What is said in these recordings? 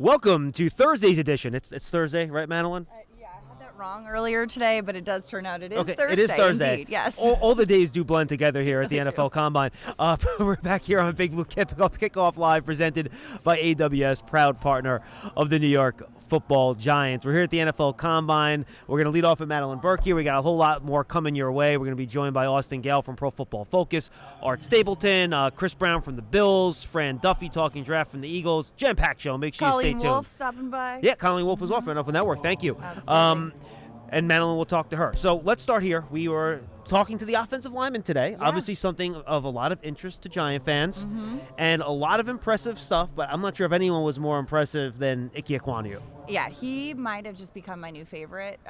Welcome to Thursday's edition. It's Thursday, right, Madeline? Yeah, I had that wrong earlier today, but it does turn out it is Okay, Thursday. it is Thursday. Indeed, yes. All the days do blend together here at the They NFL do. Combine. We're back here on Big Blue Kickoff Live, presented by AWS, proud partner of the New York Football Giants. We're here at the NFL Combine. We're going to lead off with Madeline Burke here. We got a whole lot more coming your way. We're going to be joined by Austin Gale from Pro Football Focus, Art Stapleton, Chris Brown from the Bills, Fran Duffy talking draft from the Eagles. Jam-packed show. Make sure you stay tuned. Colleen Wolfe stopping by. Yeah, Colleen Wolfe was off enough on Network. Thank you. Absolutely. And Madeline will talk to her. So let's start here. We were talking to the offensive lineman today. Yeah. Obviously something of a lot of interest to Giant fans. And a lot of impressive stuff, but I'm not sure if anyone was more impressive than Ike Ekwonu. Yeah, he might have just become my new favorite,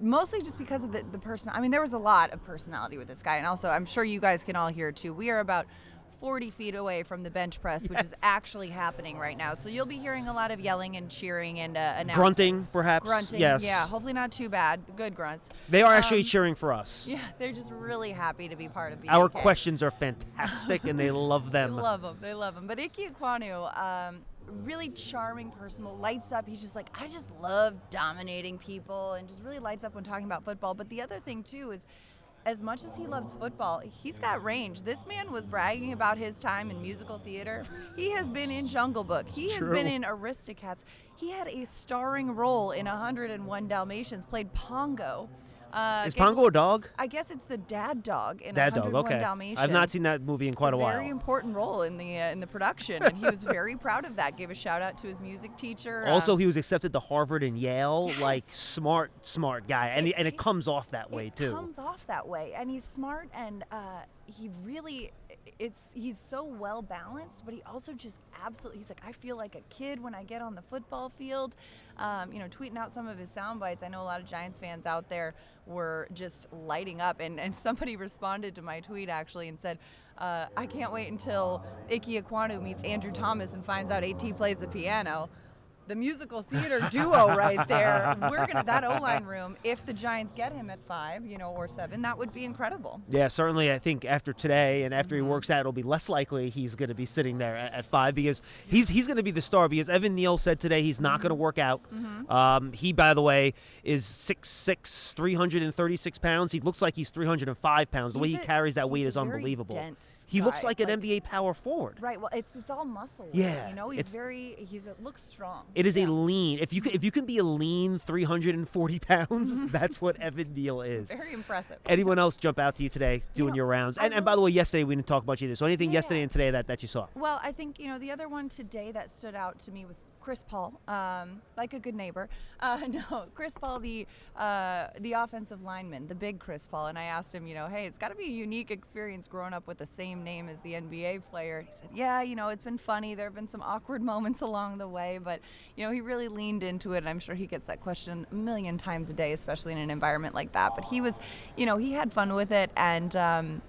mostly just because of the person. I mean, there was a lot of personality with this guy. And also, I'm sure you guys can all hear, too. We are about 40 feet away from the bench press, which is actually happening right now. So you'll be hearing a lot of yelling and cheering and announcements. Grunting, perhaps. Grunting, yes. yeah. Hopefully not too bad. Good grunts. They are actually cheering for us. Yeah, they're just really happy to be part of the Our UK. questions are fantastic, and they love them. They love him. They love him. But Ike Ekwonu, really charming, personal, lights up. He's just like, I just love dominating people and just really lights up when talking about football. But the other thing, too, is as much as he loves football, he's got range. This man was bragging about his time in musical theater. He has been in Jungle Book. He has been in Aristocats. He had a starring role in 101 Dalmatians, played Pongo. Is Pongo a dog? I guess it's the dad dog in Dad dog, 101 okay. Dalmatians. I've not seen that movie in quite a It's a while. very important role in the production, and he was very proud of that. Gave a shout out to his music teacher. Also, he was accepted to Harvard and Yale. Yes. Like, smart guy. And it comes off that way, too. It comes off that way, and he's smart, and he really, he's so well balanced, but he also just absolutely, he's like, I feel like a kid when I get on the football field. Tweeting out some of his sound bites. I know a lot of Giants fans out there were just lighting up, and somebody responded to my tweet actually and said, I can't wait until Ike Ekwonu meets Andrew Thomas and finds out AT plays the piano. The musical theater duo right there. We're gonna, that O-line room, if the Giants get him at 5, or 7, that would be incredible. Yeah, certainly. I think after today and after he works out, it'll be less likely he's going to be sitting there at 5 because he's going to be the star. Because Evan Neal said today he's not going to work out. He, by the way, is 6'6", 336 pounds. He looks like he's 305 pounds. The way he carries that weight is unbelievable. He looks like an NBA power forward. Right. Well, it's all muscle. Yeah, He's looks strong. It is a lean. If you can be a lean 340 pounds, that's what Evan Neal is. Very impressive. Anyone else jump out to you today doing your rounds? And by the way, yesterday we didn't talk about you either. So anything yesterday and today that you saw? Well, I think, the other one today that stood out to me was Chris Paul, like a good neighbor. Chris Paul, the offensive lineman, the big Chris Paul. And I asked him, hey, it's got to be a unique experience growing up with the same name as the NBA player. He said, yeah, it's been funny. There have been some awkward moments along the way, but, he really leaned into it. And I'm sure he gets that question a million times a day, especially in an environment like that. But he was, he had fun with it. And,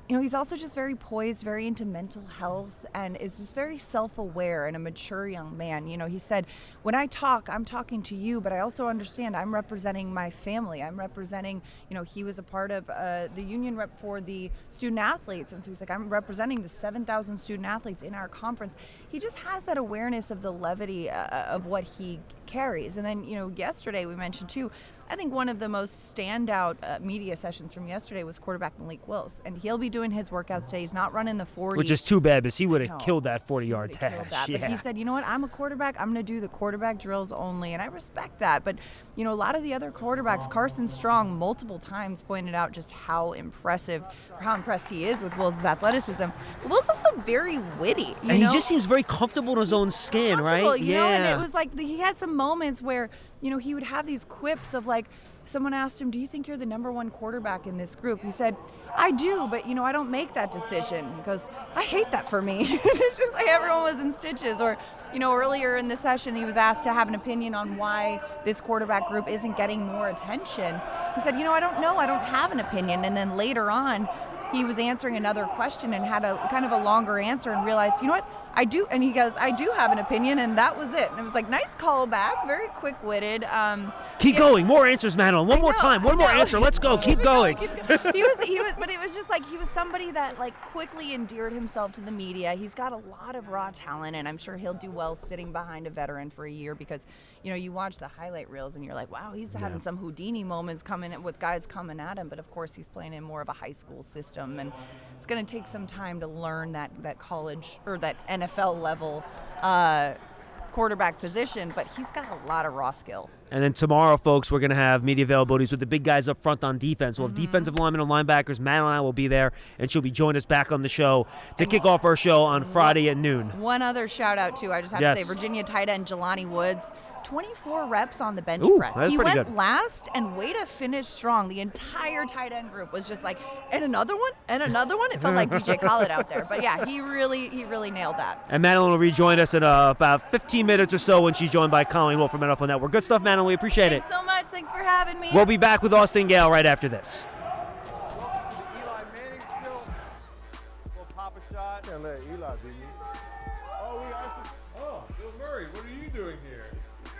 he's also just very poised, very into mental health, and is just very self-aware and a mature young man. He said, when I talk, I'm talking to you, but I also understand I'm representing my family. I'm representing, he was a part of the union rep for the student athletes. And so he's like, I'm representing the 7,000 student athletes in our conference. He just has that awareness of the levity of what he carries. And then, yesterday we mentioned too, I think one of the most standout media sessions from yesterday was quarterback Malik Willis, and he'll be doing his workouts today. He's not running the 40. Which is too bad, because he would have killed that 40-yard dash. But he said, you know what, I'm a quarterback. I'm going to do the quarterback drills only, and I respect that. But, a lot of the other quarterbacks, Carson Strong multiple times pointed out just how impressed he is with Wills' athleticism. But Wills is also very witty. And he just seems very comfortable in his own skin, right? And it was like he had some moments where, he would have these quips of like, someone asked him, do you think you're the number one quarterback in this group? He said, I do, but, I don't make that decision. He goes, I hate that for me. It's just like everyone was in stitches. Or, earlier in the session, he was asked to have an opinion on why this quarterback group isn't getting more attention. He said, I don't know. I don't have an opinion. And then later on, he was answering another question and had a kind of a longer answer and realized, I do, and he goes, I do have an opinion, and that was it. And it was like, nice callback, very quick-witted. Keep going, more answers, Madeline. One more time, one more answer. Let's go. Keep going. He was, but it was just like he was somebody that like quickly endeared himself to the media. He's got a lot of raw talent, and I'm sure he'll do well sitting behind a veteran for a year because, you watch the highlight reels and you're like, wow, he's having some Houdini moments coming in with guys coming at him. But of course, he's playing in more of a high school system, and it's going to take some time to learn that college or that NFL level quarterback position, but he's got a lot of raw skill. And then tomorrow, folks, we're going to have media availabilities with the big guys up front on defense. We'll have defensive linemen and linebackers. Madeline and I will be there, and she'll be joining us back on the show to kick off our show on Friday at noon. One other shout-out, too. I just have to say, Virginia tight end Jelani Woods, 24 reps on the bench press. That's he pretty went good. last, and way to finish strong. The entire tight end group was just like, and another one, and another one. It felt like DJ Khaled out there. But yeah, he really nailed that. And Madeline will rejoin us in about 15 minutes or so when she's joined by Colleen Wolf from NFL Network. Good stuff, Madeline. We appreciate it. Thanks so much. Thanks for having me. We'll be back with Austin Gale right after this. Eli Manning still will pop a shot. Can't let Eli beat me. Bill Murray, what are you doing here?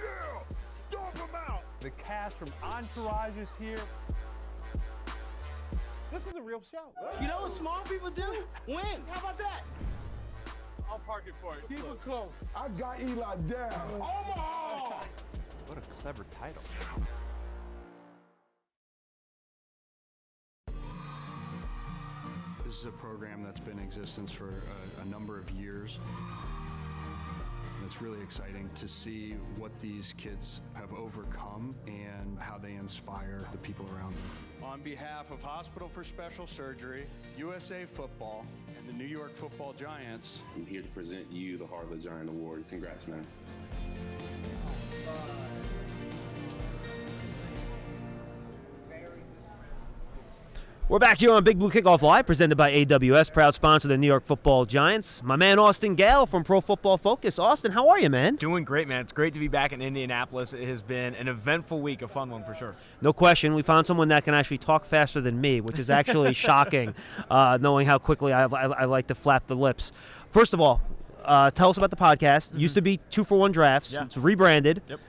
Yeah, stomp him out. The cast from Entourage is here. This is a real show. You know what small people do? Win. How about that? I'll park it for you. Keep it close. I got Eli down. Omaha! What a clever title. This is a program that's been in existence for a number of years. It's really exciting to see what these kids have overcome and how they inspire the people around them. On behalf of Hospital for Special Surgery, USA Football, and the New York Football Giants, I'm here to present you the Heart of the Giant Award. Congrats, man. We're back here on Big Blue Kickoff Live, presented by AWS, proud sponsor of the New York Football Giants. My man Austin Gale from Pro Football Focus. Austin, how are you, man? Doing great, man. It's great to be back in Indianapolis. It has been an eventful week, a fun one for sure. No question. We found someone that can actually talk faster than me, which is actually shocking, knowing how quickly I like to flap the lips. First of all, tell us about the podcast. Used to be 2-for-1 Drafts. Yeah. It's rebranded. Yep.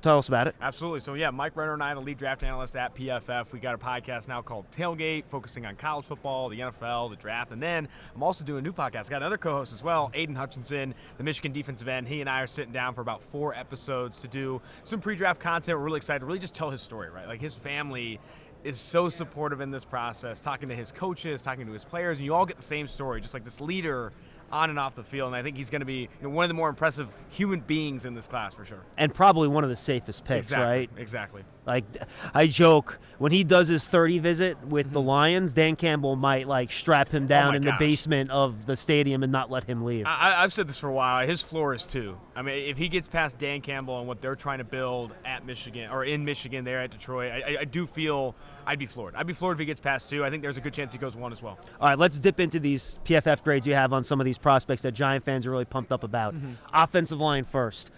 Tell us about it. Absolutely. So, yeah, Mike Renner and I, the lead draft analyst at PFF, we got a podcast now called Tailgate, focusing on college football, the NFL, the draft. And then I'm also doing a new podcast. Got another co-host as well, Aiden Hutchinson, the Michigan defensive end. He and I are sitting down for about 4 episodes to do some pre-draft content. We're really excited to really just tell his story, right? Like, his family is so supportive in this process, talking to his coaches, talking to his players, and you all get the same story, just like this leader on and off the field, and I think he's going to be one of the more impressive human beings in this class for sure. And probably one of the safest picks, right? Exactly. Like, I joke, when he does his 30 visit with the Lions, Dan Campbell might, strap him down in the basement of the stadium and not let him leave. I've said this for a while. His floor is 2. I mean, if he gets past Dan Campbell and what they're trying to build at Michigan, or in Michigan there at Detroit, I do feel I'd be floored. I'd be floored if he gets past 2. I think there's a good chance he goes 1 as well. All right, let's dip into these PFF grades you have on some of these prospects that Giant fans are really pumped up about. Offensive line first.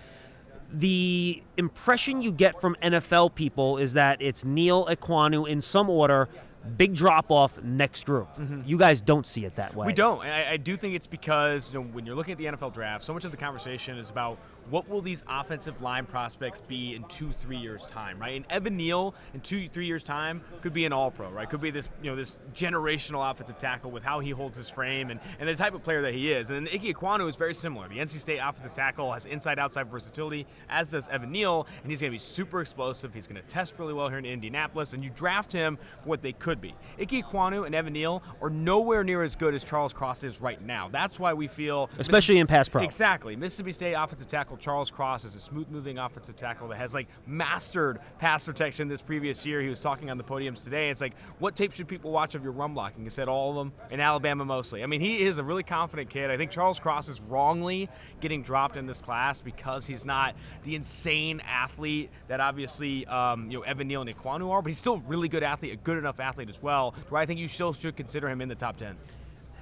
The impression you get from NFL people is that it's Neal, Ekwonu in some order, big drop-off next group. You guys don't see it that way. We don't. And I do think it's because when you're looking at the NFL draft, so much of the conversation is about what will these offensive line prospects be in 2-3 years' time, right? And Evan Neal in 2-3 years' time could be an all-pro, right? Could be this this generational offensive tackle with how he holds his frame and the type of player that he is. And Ike Ekwonu is very similar. The NC State offensive tackle has inside-outside versatility, as does Evan Neal, and he's going to be super explosive. He's going to test really well here in Indianapolis, and you draft him for what they could be. Ike Ekwonu and Evan Neal are nowhere near as good as Charles Cross is right now. That's why we feel, especially in pass pro. Exactly. Mississippi State offensive tackle Charles Cross is a smooth-moving offensive tackle that has mastered pass protection this previous year. He was talking on the podiums today. It's what tape should people watch of your run blocking? He said all of them, in Alabama mostly. I mean, he is a really confident kid. I think Charles Cross is wrongly getting dropped in this class because he's not the insane athlete that obviously Evan Neal and Ekwonu are, but he's still a really good athlete, a good enough athlete as well, where I think you still should consider him in the top 10.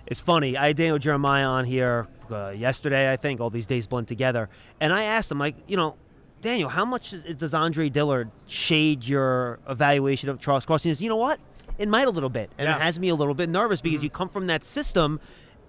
It's funny. I had Daniel Jeremiah on here yesterday, I think. All these days blend together. And I asked him, Daniel, how much does Andre Dillard shade your evaluation of Charles Cross? He says, you know what? It might a little bit. And it has me a little bit nervous because you come from that system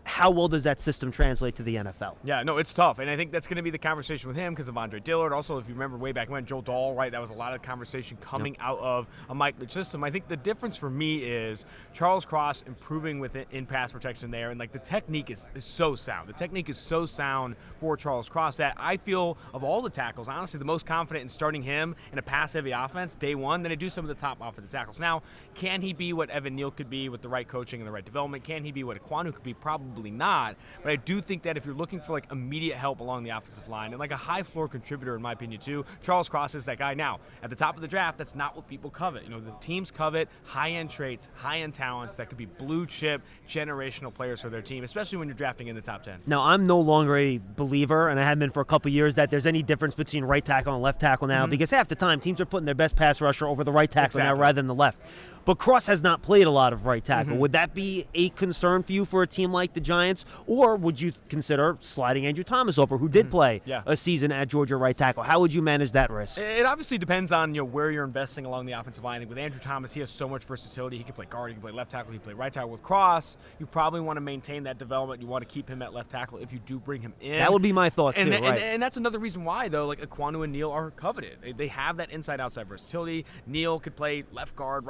how well does that system translate to the NFL? Yeah, no, it's tough. And I think that's going to be the conversation with him because of Andre Dillard. Also, if you remember way back when, Joe Dahl, right, that was a lot of conversation coming out of a Mike Leach system. I think the difference for me is Charles Cross improving with it in pass protection there. And, like, the technique is so sound. The technique is so sound for Charles Cross that I feel of all the tackles, honestly, the most confident in starting him in a pass-heavy offense day one than I do some of the top offensive tackles. Now, can he be what Evan Neal could be with the right coaching and the right development? Can he be what Aquanu could be? Probably not. But I do think that if you're looking for like immediate help along the offensive line and like a high floor contributor, in my opinion, too, Charles Cross is that guy. Now, at the top of the draft, that's not what people covet. You know, the teams covet high-end traits, high-end talents that could be blue chip, generational players for their team, especially when you're drafting in the top 10. Now, I'm no longer a believer, and I have been for a couple years, that there's any difference between right tackle and left tackle now, because half the time teams are putting their best pass rusher over the right tackle now rather than the left. But Cross has not played a lot of right tackle. Would that be a concern for you for a team like the Giants? Or would you consider sliding Andrew Thomas over, who did play a season at Georgia right tackle? How would you manage that risk? It obviously depends on where you're investing along the offensive line. I think with Andrew Thomas, he has so much versatility. He can play guard, he can play left tackle, he can play right tackle. With Cross, you probably want to maintain that development. You want to keep him at left tackle if you do bring him in. That would be my thought, too. And that's another reason why, though, like Aquanu and Neal are coveted. They have that inside-outside versatility. Neal could play left tackle,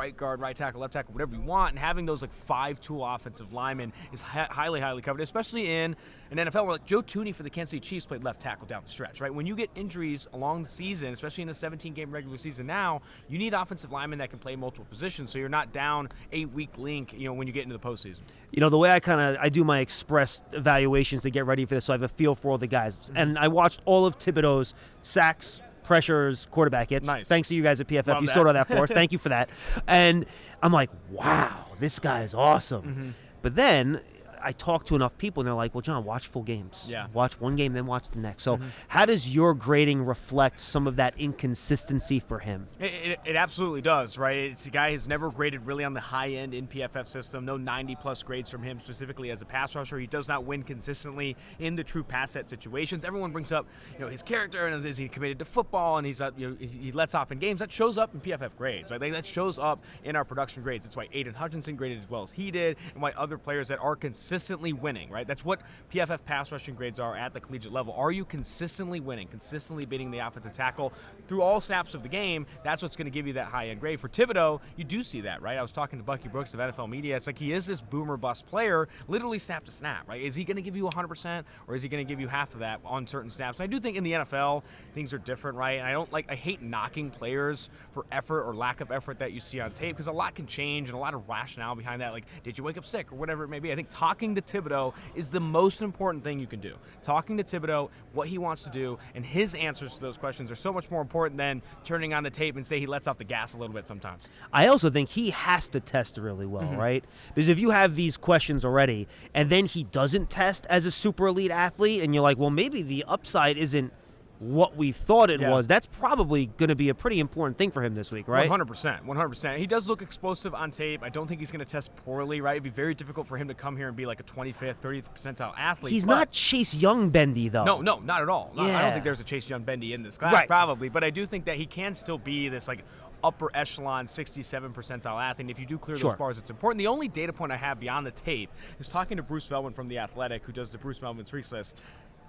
right tackle, whatever you want, and having those like 5-tool offensive linemen is highly coveted, especially in an NFL where like Joe Tooney for the Kansas City Chiefs played left tackle down the stretch, right? When you get injuries along the season, especially in a 17-game regular season now, you need offensive linemen that can play multiple positions so you're not down a weak link, when you get into the postseason. The way I do my express evaluations to get ready for this, so I have a feel for all the guys. And I watched all of Thibodeau's sacks, pressures, quarterback hits. Nice. Thanks to you guys at PFF. Love you that. sorted that for us. Thank you for that. And I'm like, wow, this guy is awesome. But then I talk to enough people, and they're like, well, John, watch full games. Yeah. Watch one game, then watch the next. So how does your grading reflect some of that inconsistency for him? It absolutely does, right? It's a guy who's never graded really on the high end in PFF system. No 90-plus grades from him specifically as a pass rusher. He does not win consistently in the true pass set situations. Everyone brings up, his character and is he committed to football, and he's he lets off in games. That shows up in PFF grades, right? That shows up in our production grades. That's why Aiden Hutchinson graded as well as he did, and why other players that are consistently winning, right? That's what PFF pass rushing grades are at the collegiate level. Are you consistently winning, consistently beating the offensive tackle through all snaps of the game? That's what's going to give you that high-end grade. For Thibodeau, you do see that, right? I was talking to Bucky Brooks of NFL Media. It's like he is this boomer bust player, literally snap to snap, right? Is he going to give you 100%, or is he going to give you half of that on certain snaps? And I do think in the NFL, things are different, right? And I hate knocking players for effort or lack of effort that you see on tape, because a lot can change and a lot of rationale behind that. Like, did you wake up sick or whatever it may be? I think talking to Thibodeau is the most important thing you can do. Talking to Thibodeau, what he wants to do, and his answers to those questions are so much more important than turning on the tape and say he lets off the gas a little bit sometimes. I also think he has to test really well, right? Because if you have these questions already, and then he doesn't test as a super elite athlete, and you're like, well, maybe the upside isn't what we thought it was, that's probably going to be a pretty important thing for him this week, right? 100%. He does look explosive on tape. I don't think he's going to test poorly, right? It'd be very difficult for him to come here and be like a 25th, 30th percentile athlete. He's not Chase Young bendy, though. No, not at all. No, Yeah. I don't think there's a Chase Young bendy in this class, probably. But I do think that he can still be this like upper echelon 67 percentile athlete. And if you do clear those bars, it's important. The only data point I have beyond the tape is talking to Bruce Feldman from The Athletic, who does the Bruce Feldman Freaks List.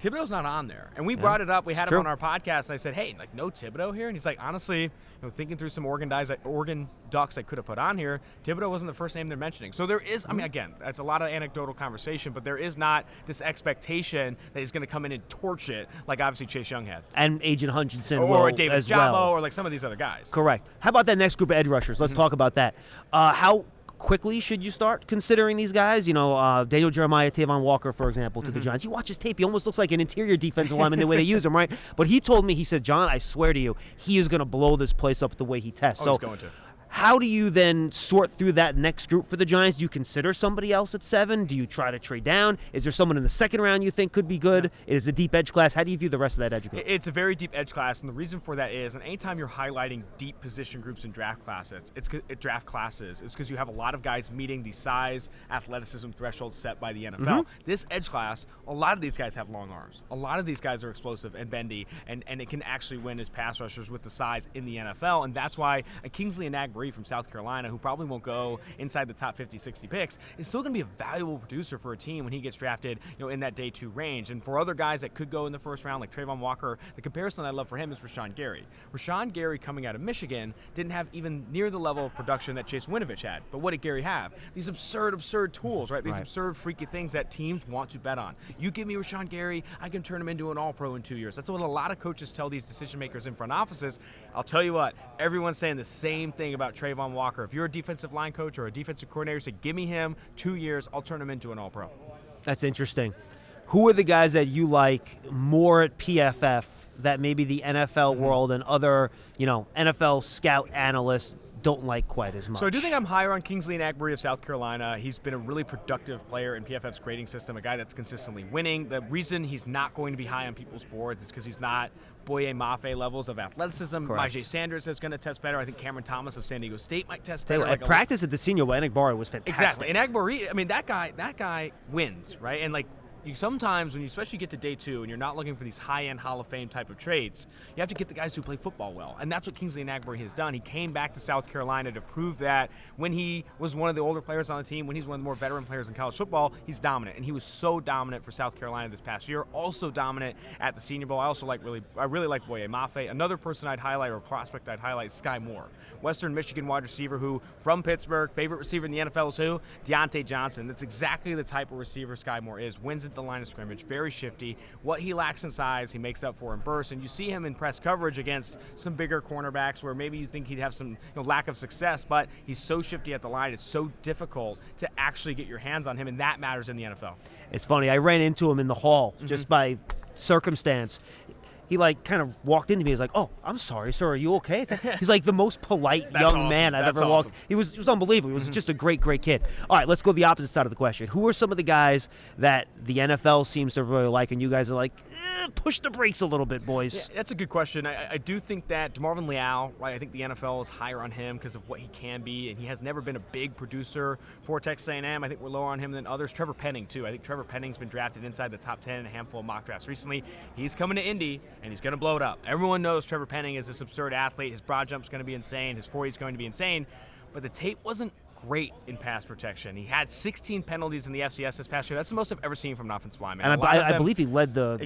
Thibodeau's not on there. And we brought it up. We had him on our podcast, and I said, hey, like, no Thibodeau here? And he's like, honestly, thinking through some Oregon Ducks I could have put on here, Thibodeau wasn't the first name they're mentioning. So there is, I mean, again, that's a lot of anecdotal conversation, but there is not this expectation that he's going to come in and torch it like obviously Chase Young had. And Agent Hutchinson or David as Jabo, well. or like some of these other guys. Correct. How about that next group of edge rushers? Let's talk about that. How quickly should you start considering these guys? Daniel Jeremiah, Tavon Walker, for example, to the Giants. You watch his tape, he almost looks like an interior defensive lineman the way they use him, right? But he told me, he said, John, I swear to you, he is going to blow this place up the way he tests. He's going to. How do you then sort through that next group for the Giants? Do you consider somebody else at 7? Do you try to trade down? Is there someone in the second round you think could be good? Yeah. Is it a deep edge class? How do you view the rest of that edge group? It's a very deep edge class, and the reason for that is, and anytime you're highlighting deep position groups in draft classes, it's because you have a lot of guys meeting the size, athleticism thresholds set by the NFL. This edge class, a lot of these guys have long arms. A lot of these guys are explosive and bendy, and it can actually win as pass rushers with the size in the NFL, and that's why a Kingsley Enagbare Agbury from South Carolina, who probably won't go inside the top 50, 60 picks, is still going to be a valuable producer for a team when he gets drafted, in that day 2 range. And for other guys that could go in the first round, like Trayvon Walker, the comparison I love for him is Rashawn Gary. Rashawn Gary, coming out of Michigan, didn't have even near the level of production that Chase Winovich had. But what did Gary have? These absurd tools, right? These absurd, freaky things that teams want to bet on. You give me Rashawn Gary, I can turn him into an all-pro in 2 years. That's what a lot of coaches tell these decision makers in front offices. I'll tell you what, everyone's saying the same thing about Trayvon Walker. If you're a defensive line coach or a defensive coordinator, say, give me him 2 years, I'll turn him into an all-pro. That's interesting. Who are the guys that you like more at PFF that maybe the NFL world and other, NFL scout analysts don't like quite as much? So I do think I'm higher on Kingsley Agbury of South Carolina. He's been a really productive player in PFF's grading system, a guy that's consistently winning. The reason he's not going to be high on people's boards is because he's not Boye Mafe levels of athleticism. Myjai Sanders is going to test better. I think Cameron Thomas of San Diego State might test better. At practice at the Senior Bowl, Agbury was fantastic. Exactly. And Agbury, that guy wins, right? And you sometimes, when you especially get to day 2 and you're not looking for these high-end Hall of Fame type of traits, you have to get the guys who play football well. And that's what Kingsley Agbury has done. He came back to South Carolina to prove that when he was one of the older players on the team, when he's one of the more veteran players in college football, he's dominant. And he was so dominant for South Carolina this past year, also dominant at the Senior Bowl. I really like Boye Mafe. Another person I'd highlight, or prospect I'd highlight, is Skye Moore, Western Michigan wide receiver who, from Pittsburgh, favorite receiver in the NFL is who? Deontay Johnson. That's exactly the type of receiver Skye Moore is. Wins at the line of scrimmage, very shifty. What he lacks in size, he makes up for in bursts. And you see him in press coverage against some bigger cornerbacks where maybe you think he'd have some lack of success, but he's so shifty at the line, it's so difficult to actually get your hands on him, and that matters in the NFL. It's funny. I ran into him in the hall just by circumstance. He kind of walked into me. He was like, "Oh, I'm sorry, sir. Are you okay?" He's like the most polite young man I've ever walked. He was unbelievable. He was just a great kid. All right, let's go the opposite side of the question. Who are some of the guys that the NFL seems to really like, and you guys are like, push the brakes a little bit, boys? Yeah, that's a good question. I do think that DeMarvin Leal, right? I think the NFL is higher on him because of what he can be, and he has never been a big producer for Texas A&M. I think we're lower on him than others. Trevor Penning too. I think Trevor Penning's been drafted inside the top 10 in a handful of mock drafts recently. He's coming to Indy, and he's going to blow it up. Everyone knows Trevor Penning is this absurd athlete. His broad jump's going to be insane. His 40 is going to be insane. But the tape wasn't great in pass protection. He had 16 penalties in the FCS this past year. That's the most I've ever seen from an offensive lineman. And I believe he led the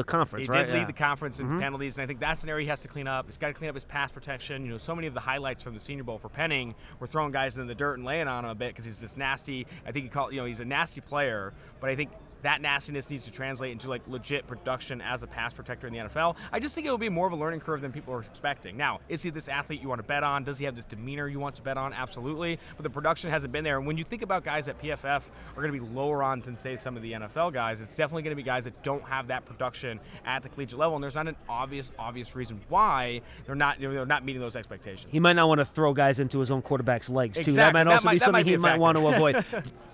conference, He right? did lead the conference in penalties, and I think that's an area he has to clean up. He's got to clean up his pass protection. So many of the highlights from the Senior Bowl for Penning were throwing guys in the dirt and laying on him a bit because he's this nasty. I think he's a nasty player, but I think that nastiness needs to translate into legit production as a pass protector in the NFL. I just think it will be more of a learning curve than people are expecting. Now, is he this athlete you want to bet on? Does he have this demeanor you want to bet on? Absolutely. But the production hasn't been there. And when you think about guys at PFF are going to be lower on than, say, some of the NFL guys, it's definitely going to be guys that don't have that production at the collegiate level. And there's not an obvious reason why they're not meeting those expectations. He might not want to throw guys into his own quarterback's legs, too. Exactly. That might also be something he might want to avoid.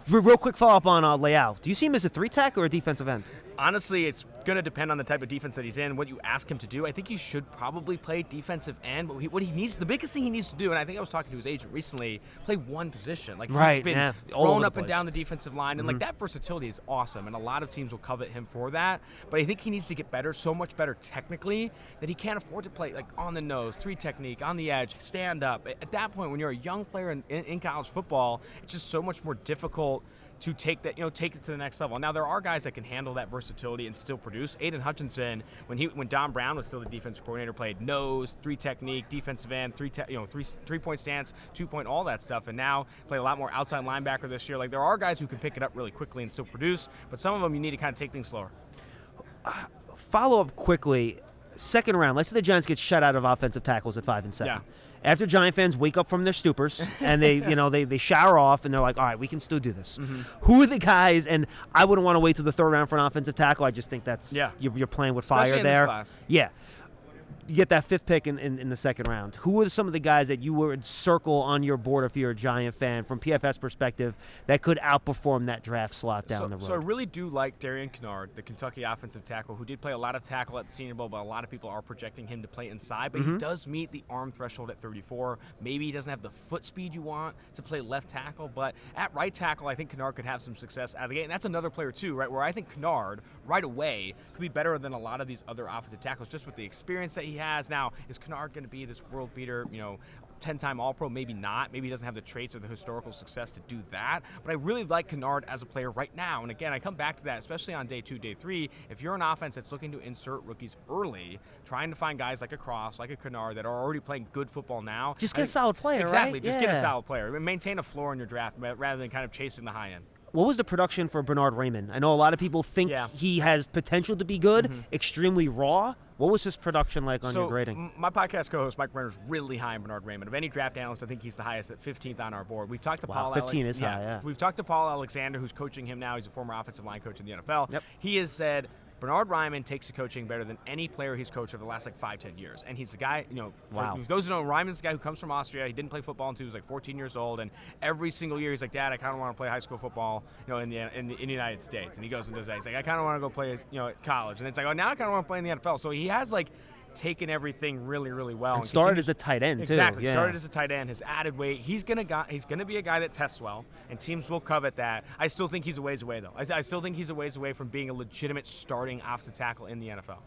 Real quick follow-up on Leal. Do you see him as a 3-tech or a defensive end? Honestly, it's going to depend on the type of defense that he's in, what you ask him to do. I think he should probably play defensive end, but the biggest thing he needs to do, and I think I was talking to his agent recently, play one position. He's been thrown up and down the defensive line, and that versatility is awesome, and a lot of teams will covet him for that. But I think he needs to get better, so much better technically, that he can't afford to play on the nose, 3 technique, on the edge, stand up. At that point, when you're a young player in college football, it's just so much more difficult to take that, take it to the next level. Now there are guys that can handle that versatility and still produce. Aiden Hutchinson, when Don Brown was still the defensive coordinator, played nose, 3 technique, defensive end, 3-point stance, 2-point, all that stuff, and now play a lot more outside linebacker this year. There are guys who can pick it up really quickly and still produce, but some of them you need to kind of take things slower. Follow up quickly. Second round. Let's say the Giants get shut out of offensive tackles at 5 and 7. Yeah. After Giant fans wake up from their stupors and they shower off and they're like, all right, we can still do this. Who are the guys? And I wouldn't want to wait till the third round for an offensive tackle. I just think that's you're playing with fire especially there. In this class. Yeah. You get that 5th pick in the second round. Who are some of the guys that you would circle on your board if you're a Giant fan from PFF's perspective that could outperform that draft slot down the road? So I really do like Darian Kennard, the Kentucky offensive tackle, who did play a lot of tackle at the Senior Bowl, but a lot of people are projecting him to play inside. But he does meet the arm threshold at 34. Maybe he doesn't have the foot speed you want to play left tackle, but at right tackle, I think Kennard could have some success out of the gate. And that's another player too, right, where I think Kennard right away could be better than a lot of these other offensive tackles just with the experience that he has. Now, is Kennard going to be this world beater, 10-time All-Pro, maybe not. Maybe he doesn't have the traits or the historical success to do that. But I really like Kennard as a player right now. And again, I come back to that, especially on day 2, day 3. If you're an offense that's looking to insert rookies early, trying to find guys like a Cross, like a Kennard that are already playing good football now. Just get a solid player, exactly, right? Just get a solid player. Maintain a floor in your draft rather than kind of chasing the high end. What was the production for Bernard Raymond? I know a lot of people think he has potential to be good, extremely raw. What was his production like on your grading? My podcast co-host Mike Brenner is really high on Bernard Raymond. Of any draft analyst, I think he's the highest at 15th on our board. We've talked to Paul. 15 is high, yeah. We've talked to Paul Alexander, who's coaching him now. He's a former offensive line coach in the NFL. Yep. He has said Bernard Raymond takes the coaching better than any player he's coached over the last 5-10 years. And he's the guy, for those who know, Raymond's the guy who comes from Austria. He didn't play football until he was 14 years old. And every single year he's like, Dad, I kind of want to play high school football, in the United States. And he goes and does that. He's like, I kind of want to go play, at college. And it's like, oh, now I kind of want to play in the NFL. So he has taken everything really, really well. And started as a tight end, too. Exactly. Started as a tight end, has added weight. He's gonna be a guy that tests well, and teams will covet that. I still think he's a ways away, though. I still think he's a ways away from being a legitimate starting offensive tackle in the NFL.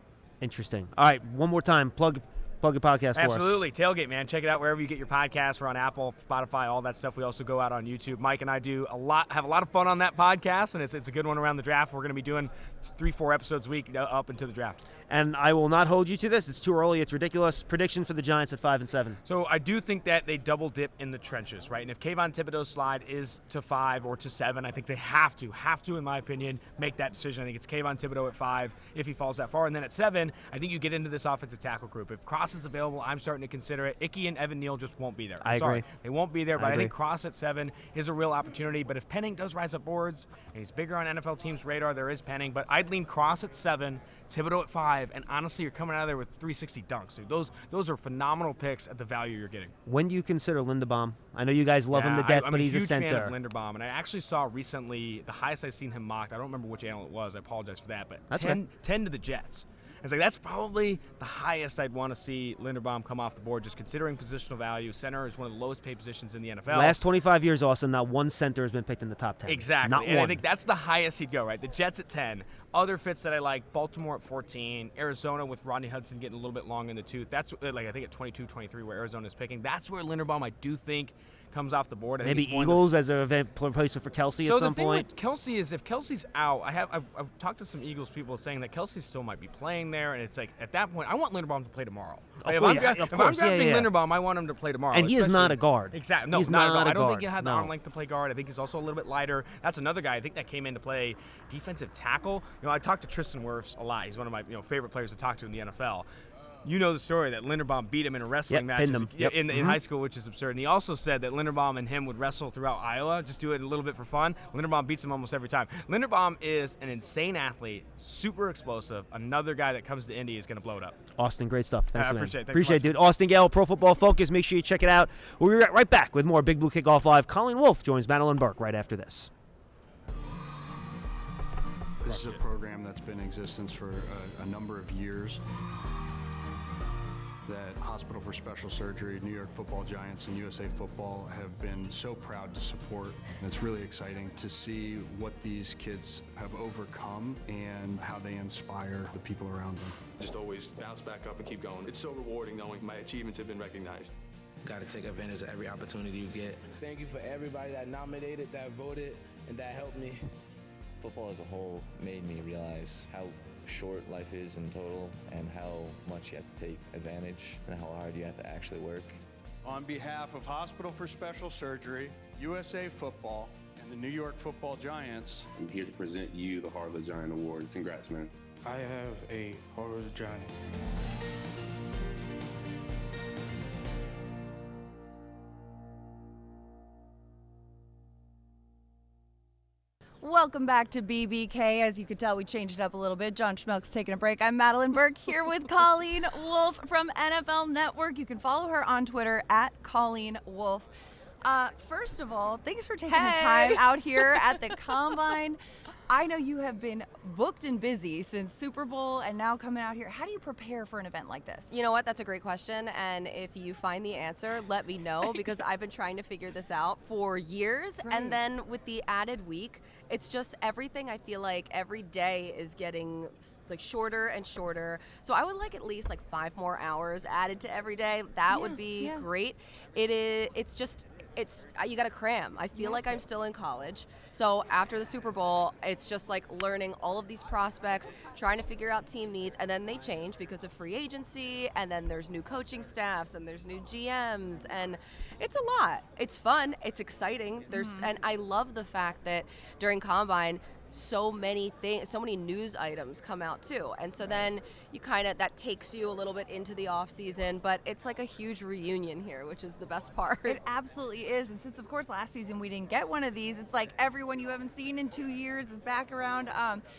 Interesting. All right, one more time. Plug your podcast for us. Absolutely. Tailgate, man. Check it out wherever you get your podcasts. We're on Apple, Spotify, all that stuff. We also go out on YouTube. Mike and I have a lot of fun on that podcast, and it's a good one around the draft. We're going to be doing 3-4 episodes a week up into the draft. And I will not hold you to this. It's too early. It's ridiculous. Prediction for the Giants at 5-7. So I do think that they double dip in the trenches, right? And if Kayvon Thibodeau's slide is to 5 or to 7, I think they have to, in my opinion, make that decision. I think it's Kayvon Thibodeau at 5 if he falls that far. And then at 7, I think you get into this offensive tackle group. If Cross is available, I'm starting to consider it. Icky and Evan Neal just won't be there. I agree. They won't be there, but I think Cross at 7 is a real opportunity. But if Penning does rise up boards and he's bigger on NFL teams' radar, there is Penning. But I'd lean Cross at 7, Thibodeau at 5, and honestly, you're coming out of there with 360 dunks, dude. Those are phenomenal picks at the value you're getting. When do you consider Linderbaum? I know you guys love him to death, but he's a center. I'm a huge fan of Linderbaum, and I actually saw recently the highest I've seen him mocked. I don't remember which analyst it was. I apologize for that, but that's 10 to the Jets. It's like that's probably the highest I'd want to see Linderbaum come off the board, just considering positional value. Center is one of the lowest paid positions in the NFL. Last 25 years, Austin, not one center has been picked in the top 10. Exactly. Not and one. I think that's the highest he'd go, right? The Jets at 10. Other fits that I like, Baltimore at 14, Arizona with Rodney Hudson getting a little bit long in the tooth. That's I think at 22, 23 where Arizona's picking. That's where Linderbaum, I do think, comes off the board. Maybe Eagles as a replacement for Kelsey at some point. So the thing with Kelsey is if Kelsey's out, I've talked to some Eagles people saying that Kelsey still might be playing there, and it's like at that point I want Linderbaum to play tomorrow. If I'm drafting Linderbaum, I want him to play tomorrow. And he is not a guard. Exactly. No, he's not a guard. I don't think he had the arm length to play guard. I think he's also a little bit lighter. That's another guy I think that came in to play defensive tackle. I talked to Tristan Wirfs a lot. He's one of my favorite players to talk to in the NFL. You know the story that Linderbaum beat him in a wrestling match in high school, which is absurd. And he also said that Linderbaum and him would wrestle throughout Iowa, just do it a little bit for fun. Linderbaum beats him almost every time. Linderbaum is an insane athlete, super explosive. Another guy that comes to Indy is going to blow it up. Austin, great stuff. Thanks, man. Appreciate it, dude. Austin Gale, Pro Football Focus. Make sure you check it out. We'll be right back with more Big Blue Kickoff Live. Colleen Wolfe joins Madeline Burke right after this. This is a program that's been in existence for a number of years. That Hospital for Special Surgery, New York Football Giants, and USA Football have been so proud to support. And it's really exciting to see what these kids have overcome and how they inspire the people around them. Just always bounce back up and keep going. It's so rewarding knowing my achievements have been recognized. Got to take advantage of every opportunity you get. Thank you for everybody that nominated, that voted, and that helped me. Football as a whole made me realize how short life is in total and how much you have to take advantage and how hard you have to actually work. On behalf of Hospital for Special Surgery, USA Football, and the New York Football Giants, I'm here to present you the Heart of the Giant Award. Congrats, man. I have a Heart of the Giant. Welcome back to BBK. As you could tell, we changed it up a little bit. John Schmelk's taking a break. I'm Madeline Burke here with Colleen Wolfe from NFL Network. You can follow her on Twitter at Colleen Wolfe. First of all, thanks for taking the time out here at the Combine. I know you have been booked and busy since Super Bowl and now coming out here. How do you prepare for an event like this? You know what? That's a great question. And if you find the answer, let me know because I've been trying to figure this out for years. Right. And then with the added week, it's just everything. I feel like every day is getting like shorter and shorter. So I would like at least like 5 more hours added to every day. That would be great. It's you got to cram. I feel like I'm still in college. So after the Super Bowl, it's just like learning all of these prospects, trying to figure out team needs, and then they change because of free agency, and then there's new coaching staffs, and there's new GMs, and it's a lot. It's fun. It's exciting. And I love the fact that during Combine, so many news items come out too, and so then you that takes you a little bit into the off season, but it's like a huge reunion here, which is the best part. It absolutely is. And since of course last season we didn't get one of these, it's like everyone you haven't seen in 2 years is back around.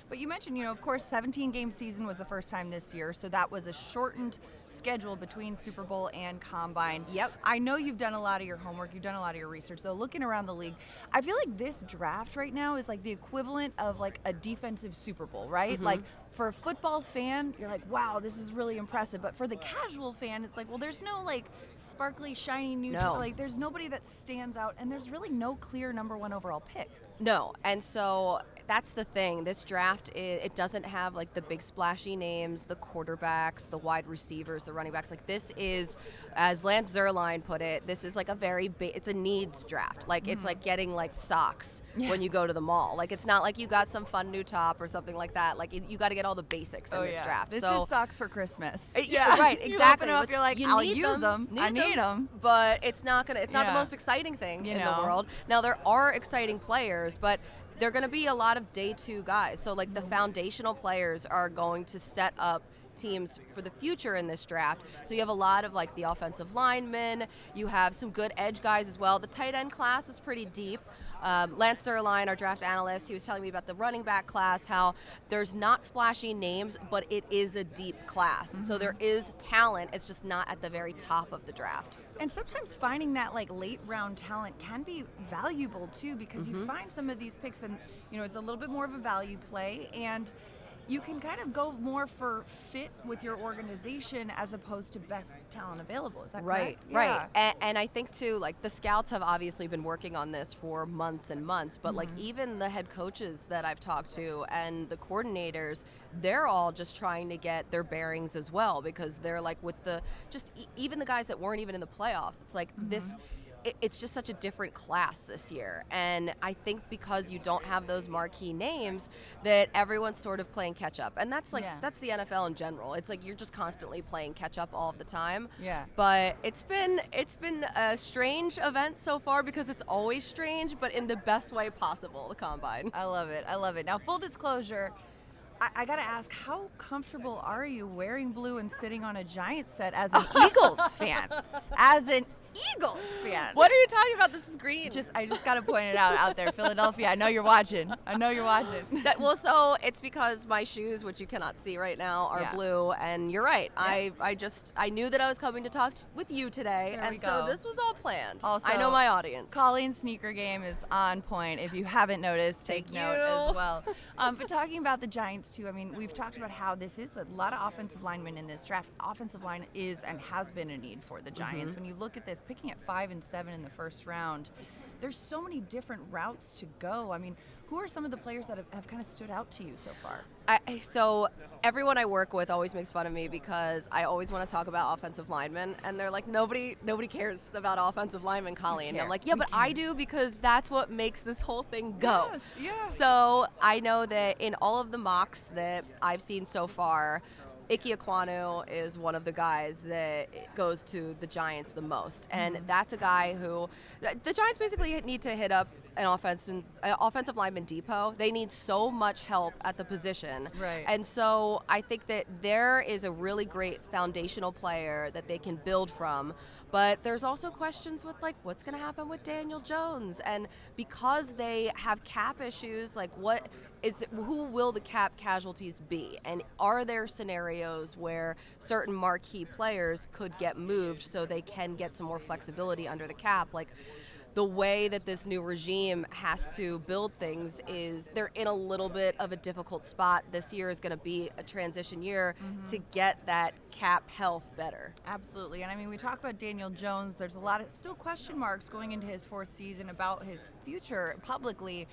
But you mentioned, of course 17 game season was the first time this year, so that was a shortened schedule between Super Bowl and Combine. Yep. I know you've done a lot of your homework, you've done a lot of your research, though looking around the league, I feel like this draft right now is like the equivalent of like a defensive Super Bowl, right? Mm-hmm. Like for a football fan, you're like, wow, this is really impressive. But for the casual fan, it's like, well, there's no like sparkly, shiny new, like there's nobody that stands out, and there's really no clear number 1 overall pick. No, and so that's the thing. This draft, it doesn't have like the big splashy names, the quarterbacks, the wide receivers, the running backs. Like this is, as Lance Zierlein put it, this is like it's a needs draft. Like it's like getting like socks when you go to the mall. Like it's not like you got some fun new top or something like that. Like you got to get all the basics in this draft. This so is socks for Christmas. Right, exactly. You open up, you're like, I'll use them. I need them. But it's not the most exciting thing in the world. Now there are exciting players, but they're going to be a lot of day 2 guys. So like the foundational players are going to set up teams for the future in this draft. So you have a lot of like the offensive linemen, you have some good edge guys as well. The tight end class is pretty deep. Lance Zierlein, our draft analyst, he was telling me about the running back class, how there's not splashy names, but it is a deep class. So there is talent, it's just not at the very top of the draft. And sometimes finding that like late round talent can be valuable too, because you find some of these picks and it's a little bit more of a value play, and you can kind of go more for fit with your organization as opposed to best talent available. Is that correct? Right. And I think too, like the scouts have obviously been working on this for months and months, but like even the head coaches that I've talked to and the coordinators, they're all just trying to get their bearings as well, because they're like with even the guys that weren't even in the playoffs, it's like it's just such a different class this year. And I think because you don't have those marquee names, that everyone's sort of playing catch up. And that's that's the NFL in general. It's like you're just constantly playing catch up all of the time. Yeah. But it's been a strange event so far, because it's always strange, but in the best way possible, the Combine. I love it. Now, full disclosure, I gotta ask, how comfortable are you wearing blue and sitting on a Giants set as an Eagles fan? As an Eagles fan. What are you talking about? This is green. I just gotta point it out there, Philadelphia. I know you're watching. So it's because my shoes, which you cannot see right now, are blue, and you're right. Yeah. I knew that I was coming to talk with you today, so this was all planned. Also, I know my audience. Colleen's sneaker game is on point. If you haven't noticed, take note as well. But talking about the Giants too, I mean, we've talked about how this is a lot of offensive linemen in this draft. Offensive line is and has been a need for the Giants. When you look at this, picking at 5 and 7 in the first round, there's so many different routes to go. I mean, who are some of the players that have kind of stood out to you so far? So everyone I work with always makes fun of me because I always want to talk about offensive linemen, and they're like, nobody cares about offensive linemen, Colleen. And I'm like, yeah, but I do, because that's what makes this whole thing go. Yes, yeah. So I know that in all of the mocks that I've seen so far, Ike Ekwonu is one of the guys that goes to the Giants the most. And that's a guy who the Giants basically need to hit up an offensive lineman depot. They need so much help at the position. Right. And so I think that there is a really great foundational player that they can build from. But there's also questions with, like, what's going to happen with Daniel Jones? And because they have cap issues, like, who will the cap casualties be? And are there scenarios where certain marquee players could get moved so they can get some more flexibility under the cap? Like, the way that this new regime has to build things is they're in a little bit of a difficult spot. This year is going to be a transition year to get that cap health better. Absolutely. And I mean, we talk about Daniel Jones. There's a lot of still question marks going into his 4th season about his future publicly.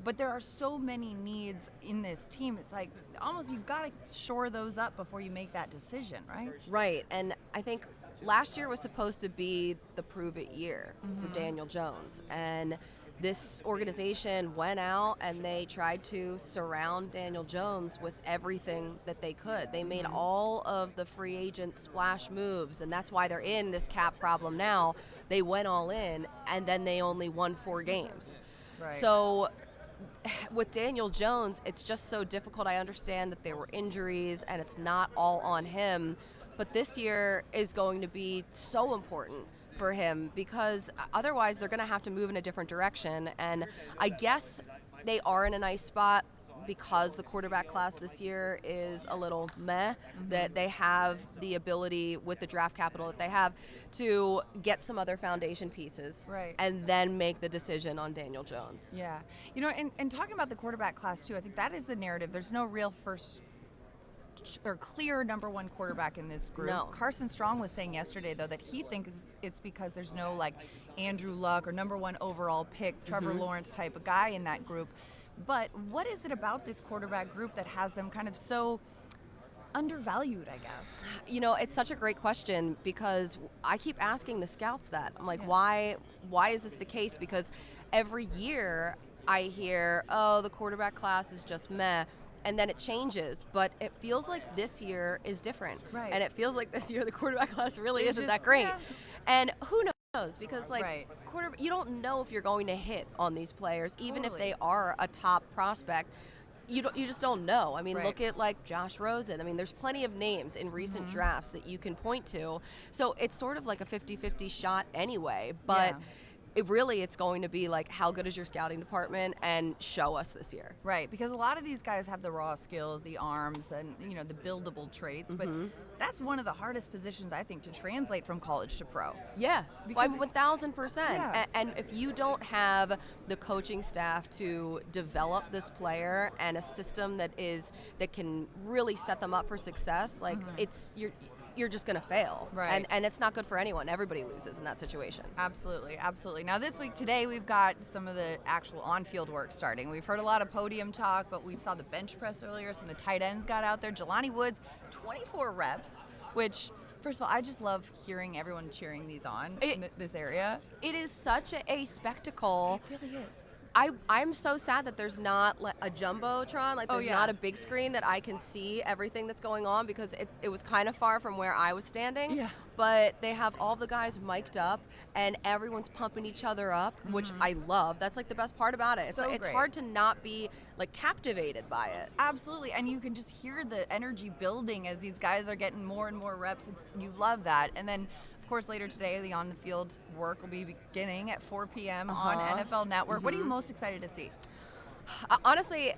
But there are so many needs in this team. It's like almost you've got to shore those up before you make that decision, right? Right. And I think last year was supposed to be the prove it year for Daniel Jones. And this organization went out and they tried to surround Daniel Jones with everything that they could. They made all of the free agent splash moves, and that's why they're in this cap problem now. They went all in, and then they only won 4 games. Right. So with Daniel Jones, it's just so difficult. I understand that there were injuries and it's not all on him, but this year is going to be so important for him because otherwise they're going to have to move in a different direction. And I guess they are in a nice spot because the quarterback class this year is a little meh, that they have the ability with the draft capital that they have to get some other foundation pieces and then make the decision on Daniel Jones. Yeah. You know, and talking about the quarterback class too, I think that is the narrative. There's no real first or clear number 1 quarterback in this group. No. Carson Strong was saying yesterday, though, that he thinks it's because there's no like Andrew Luck or number 1 overall pick, Trevor Lawrence type of guy in that group. But what is it about this quarterback group that has them kind of so undervalued, I guess? You know, it's such a great question because I keep asking the scouts that. I'm like, why is this the case? Because every year I hear, oh, the quarterback class is just meh. And then it changes, but it feels like this year is different. Right. And it feels like this year the quarterback class really isn't that great. Yeah. And who knows? Because you don't know if you're going to hit on these players, even if they are a top prospect. You just don't know. I mean, look at like Josh Rosen. I mean, there's plenty of names in recent drafts that you can point to. So it's sort of like a 50-50 shot anyway, but it's going to be like, how good is your scouting department, and show us this year. Right, because a lot of these guys have the raw skills, the arms, and the buildable traits, but that's one of the hardest positions, I think, to translate from college to pro. Yeah, because 1,000%. Yeah. And if you don't have the coaching staff to develop this player and a system that can really set them up for success, like you're just going to fail. Right. And it's not good for anyone. Everybody loses in that situation. Absolutely, absolutely. Now today we've got some of the actual on-field work starting. We've heard a lot of podium talk, but we saw the bench press earlier. Some of the tight ends got out there. Jelani Woods, 24 reps, which, first of all, I just love hearing everyone cheering these on in this area. It is such a spectacle. It really is. I'm so sad that there's not a jumbotron, like there's not a big screen that I can see everything that's going on, because it was kind of far from where I was standing. Yeah. But they have all the guys mic'd up and everyone's pumping each other up, which I love. That's like the best part about it. It's hard to not be like captivated by it. Absolutely, and you can just hear the energy building as these guys are getting more and more reps. You love that. And then, of course, later today, the on-the-field work will be beginning at 4 p.m. on NFL Network. What are you most excited to see? Honestly,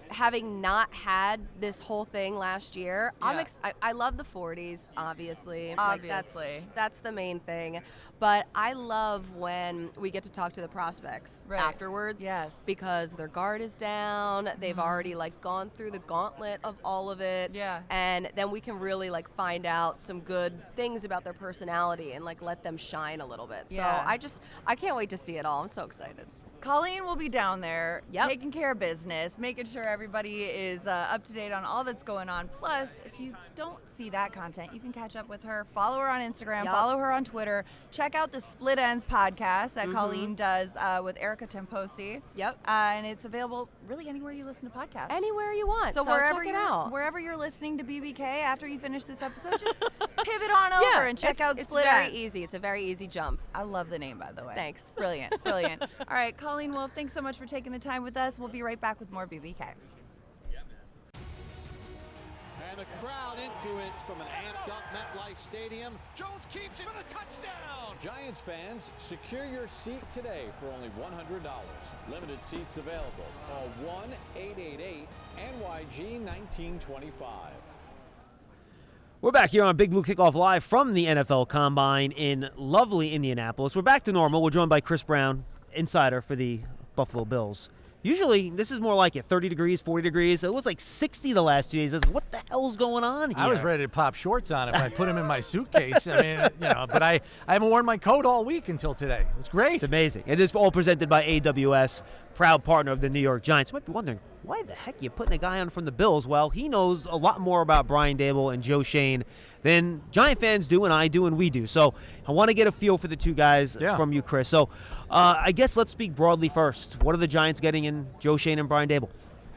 having not had this whole thing last year, I love the 40s, obviously. Obviously. Like that's the main thing. But I love when we get to talk to the prospects afterwards. Yes. Because their guard is down. They've already gone through the gauntlet of all of it. Yeah. And then we can really find out some good things about their personality and let them shine a little bit. Yeah. So I can't wait to see it all. I'm so excited. Colleen will be down there taking care of business, making sure everybody is up to date on all that's going on. Plus, if you don't see that content, you can catch up with her. Follow her on Instagram, follow her on Twitter. Check out the Split Ends podcast that Colleen does with Erica Temposi. Yep. And it's available really anywhere you listen to podcasts. Anywhere you want. So wherever check it out. Wherever you're listening to BBK after you finish this episode, just pivot on over and check out Split Ends. It's very easy. It's a very easy jump. I love the name, by the way. Thanks. Brilliant. All right, Colleen Wolf, thanks so much for taking the time with us. We'll be right back with more BBK. And the crowd into it from an amped-up MetLife Stadium. Jones keeps it for the touchdown. Giants fans, secure your seat today for only $100. Limited seats available. Call 1-888-NYG-1925. We're back here on Big Blue Kickoff Live from the NFL Combine in lovely Indianapolis. We're back to normal. We're joined by Chris Brown, insider for the Buffalo Bills. Usually, this is more like it, 30 degrees, 40 degrees. It was like 60 the last 2 days. I was like, what the hell's going on here? I was ready to pop shorts on if I put them in my suitcase. I mean, but I haven't worn my coat all week until today. It's great. It's amazing. It is all presented by AWS, proud partner of the New York Giants. You might be wondering, why the heck are you putting a guy on from the Bills? Well, he knows a lot more about Brian Daboll and Joe Schoen than Giant fans do and I do and we do. So I want to get a feel for the two guys from you, Chris. So I guess let's speak broadly first. What are the Giants getting in Joe Schoen and Brian Daboll?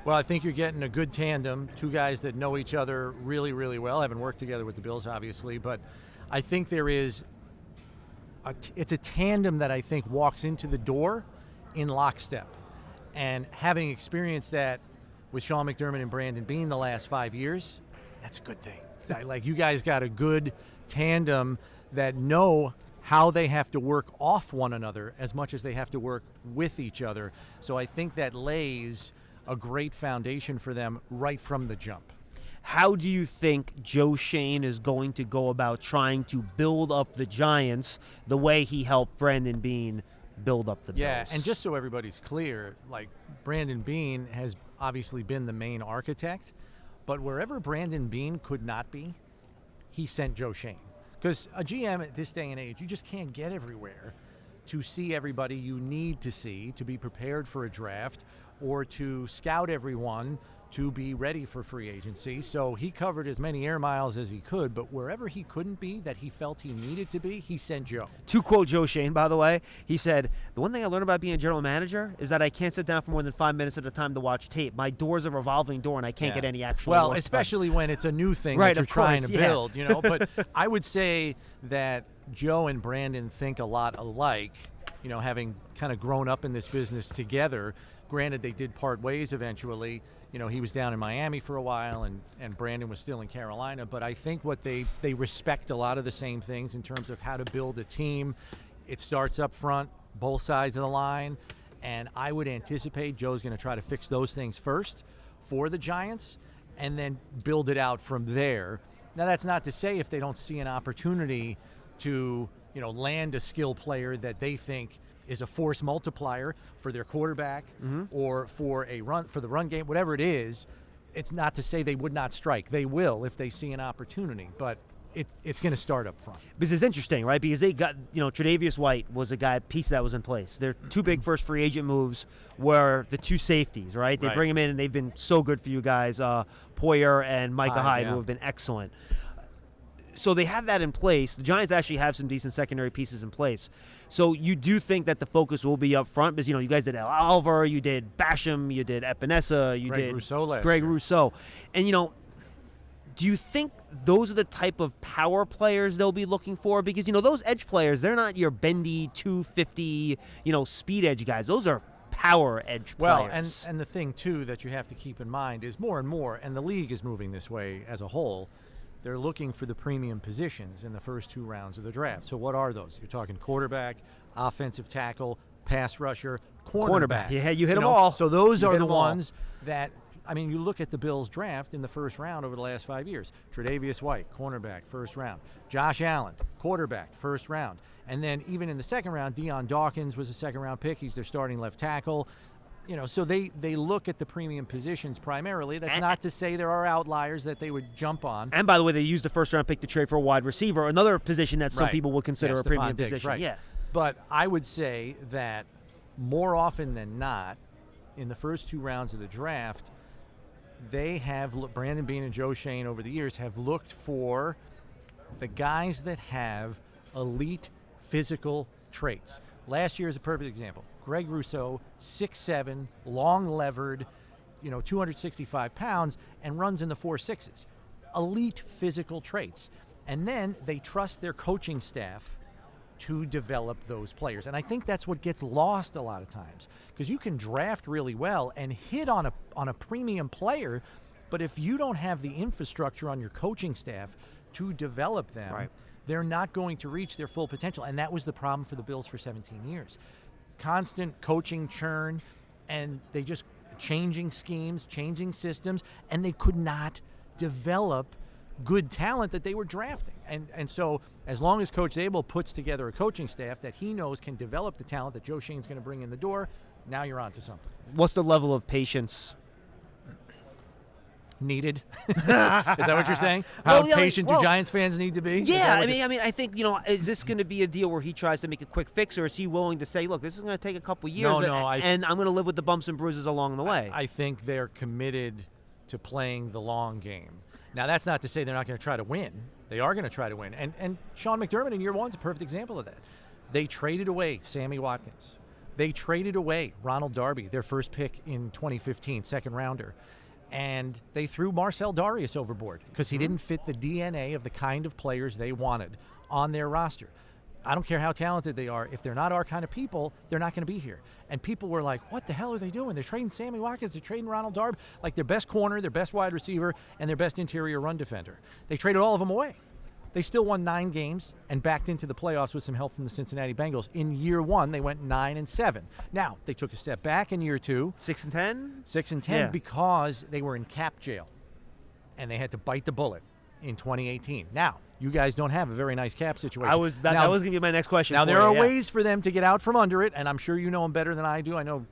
Well, I think you're getting a good tandem, two guys that know each other really, really well. I haven't worked together with the Bills, obviously, but I think there is it's a tandem that I think walks into the door in lockstep. And having experienced that with Sean McDermott and Brandon Beane the last 5 years, that's a good thing. Like, you guys got a good tandem that know how they have to work off one another as much as they have to work with each other. So I think that lays a great foundation for them right from the jump. How do you think Joe Schoen is going to go about trying to build up the Giants the way he helped Brandon Beane build up the Bills? Yeah, and just so everybody's clear, like, Brandon Beane has obviously been the main architect, but wherever Brandon Beane could not be, he sent Joe Schoen. Because a GM at this day and age, you just can't get everywhere to see everybody you need to see to be prepared for a draft or to scout everyone to be ready for free agency. So he covered as many air miles as he could, but wherever he couldn't be that he felt he needed to be, he sent Joe. To quote Joe Schoen, by the way, he said, the one thing I learned about being a general manager is that I can't sit down for more than 5 minutes at a time to watch tape. My door's a revolving door and I can't get any actual Well, work especially done. when it's a new thing Right, that you're of trying course, to build, But I would say that Joe and Brandon think a lot alike, having kind of grown up in this business together. Granted, they did part ways eventually. He was down in Miami for a while and Brandon was still in Carolina. But I think what they respect a lot of the same things in terms of how to build a team. It starts up front, both sides of the line. And I would anticipate Joe's going to try to fix those things first for the Giants and then build it out from there. Now, that's not to say if they don't see an opportunity to, land a skill player that they think is a force multiplier for their quarterback or for the run game, whatever it is, it's not to say they would not strike. They will if they see an opportunity, but it's going to start up front. Because it's interesting, right? Because they got, Tre'Davious White was a piece that was in place. Their two big first free agent moves were the two safeties, right? They bring them in and they've been so good for you guys, Poyer and Micah Hyde, who have been excellent. So they have that in place. The Giants actually have some decent secondary pieces in place. So you do think that the focus will be up front because, you guys did Al Oliver, you did Basham, you did Epinesa, you did Greg Rousseau. And, do you think those are the type of power players they'll be looking for? Because, those edge players, they're not your bendy 250, speed edge guys. Those are power edge players. Well, and the thing, too, that you have to keep in mind is more and more, and the league is moving this way as a whole, they're looking for the premium positions in the first 2 rounds of the draft. So what are those? You're talking quarterback, offensive tackle, pass rusher, cornerback. Yeah, you hit them all. So those are the ones that, you look at the Bills draft in the first round over the last 5 years. Tre'Davious White, cornerback, first round. Josh Allen, quarterback, first round. And then even in the second round, Deion Dawkins was a second-round pick. He's their starting left tackle. So they look at the premium positions primarily. That's not to say there are outliers that they would jump on. And by the way, they used the first-round pick to trade for a wide receiver, another position that some people would consider a premium position. Right. Yeah. But I would say that more often than not, in the first 2 rounds of the draft, they have Brandon Beane and Joe Schoen over the years have looked for the guys that have elite physical traits. Last year is a perfect example. Greg Rousseau, 6'7", long-levered, 265 pounds, and runs in the 4.6s. Elite physical traits. And then they trust their coaching staff to develop those players. And I think that's what gets lost a lot of times. Because you can draft really well and hit on a premium player, but if you don't have the infrastructure on your coaching staff to develop them, they're not going to reach their full potential. And that was the problem for the Bills for 17 years. Constant coaching churn, and they just changing schemes, changing systems, and they could not develop good talent that they were drafting. And so as long as Coach Zabel puts together a coaching staff that he knows can develop the talent that Joe Shane's going to bring in the door, now you're on to something. What's the level of patience needed? Is that what you're saying? How patient do Giants fans need to be? Yeah, I mean, I think, is this going to be a deal where he tries to make a quick fix, or is he willing to say, look, this is going to take a couple years, and I'm going to live with the bumps and bruises along the way? I think they're committed to playing the long game. Now, that's not to say they're not going to try to win. They are going to try to win. And Sean McDermott in year one is a perfect example of that. They traded away Sammy Watkins. They traded away Ronald Darby, their first pick in 2015, second rounder. And they threw Marcel Darius overboard because he didn't fit the DNA of the kind of players they wanted on their roster. I don't care how talented they are. If they're not our kind of people, they're not going to be here. And people were like, what the hell are they doing? They're trading Sammy Watkins. They're trading Ronald Darby. Like their best corner, their best wide receiver, and their best interior run defender. They traded all of them away. They still won 9 games and backed into the playoffs with some help from the Cincinnati Bengals. In year one, they went 9-7. Now, they took a step back in year two. 6-10? 6-10 because they were in cap jail. And they had to bite the bullet in 2018. Now, you guys don't have a very nice cap situation. That was going to be my next question. Now, there are ways for them to get out from under it, and I'm sure you know them better than I do. I know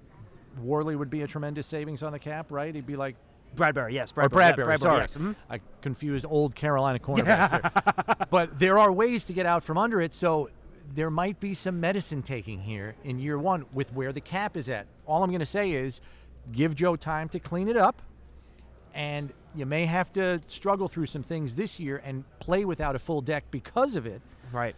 Worley would be a tremendous savings on the cap, right? He'd be like Bradbury, yes. Bradbury, sorry. Yes. Mm-hmm. I confused old Carolina cornerbacks there. But there are ways to get out from under it, so there might be some medicine taking here in year one with where the cap is at. All I'm going to say is give Joe time to clean it up, and you may have to struggle through some things this year and play without a full deck because of it. Right.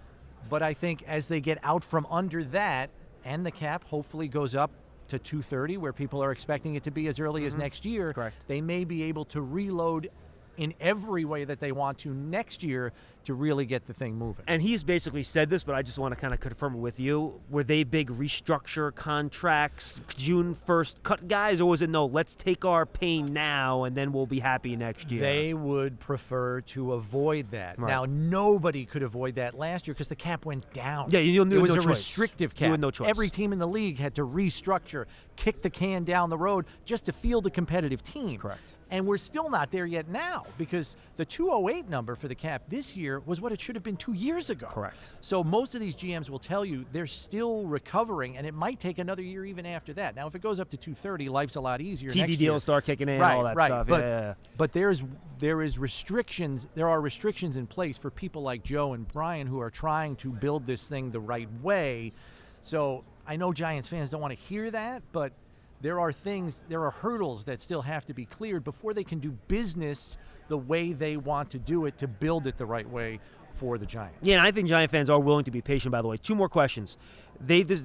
But I think as they get out from under that and the cap hopefully goes up to 230, where people are expecting it to be as early as next year, correct, they may be able to reload in every way that they want to next year to really get the thing moving. And he's basically said this, but I just want to kind of confirm it with you. Were they big restructure contracts, June 1st cut guys, or was it no, let's take our pain now and then we'll be happy next year? They would prefer to avoid that. Right. Now, nobody could avoid that last year because the cap went down. Yeah, it was no a choice. restrictive cap. You had no choice. Every team in the league had to restructure, kick the can down the road just to field a competitive team. Correct. And we're still not there yet now because the 208 number for the cap this year was what it should have been 2 years ago. Correct. So most of these GMs will tell you they're still recovering, and it might take another year even after that. Now, if it goes up to 230, life's a lot easier TV next year. deals start kicking in, all that stuff. But there is restrictions. There are restrictions in place for people like Joe and Brian who are trying to build this thing the right way. So I know Giants fans don't want to hear that, but there are hurdles that still have to be cleared before they can do business the way they want to do it to build it the right way for the Giants. Yeah, and I think Giant fans are willing to be patient, by the way. 2 more questions.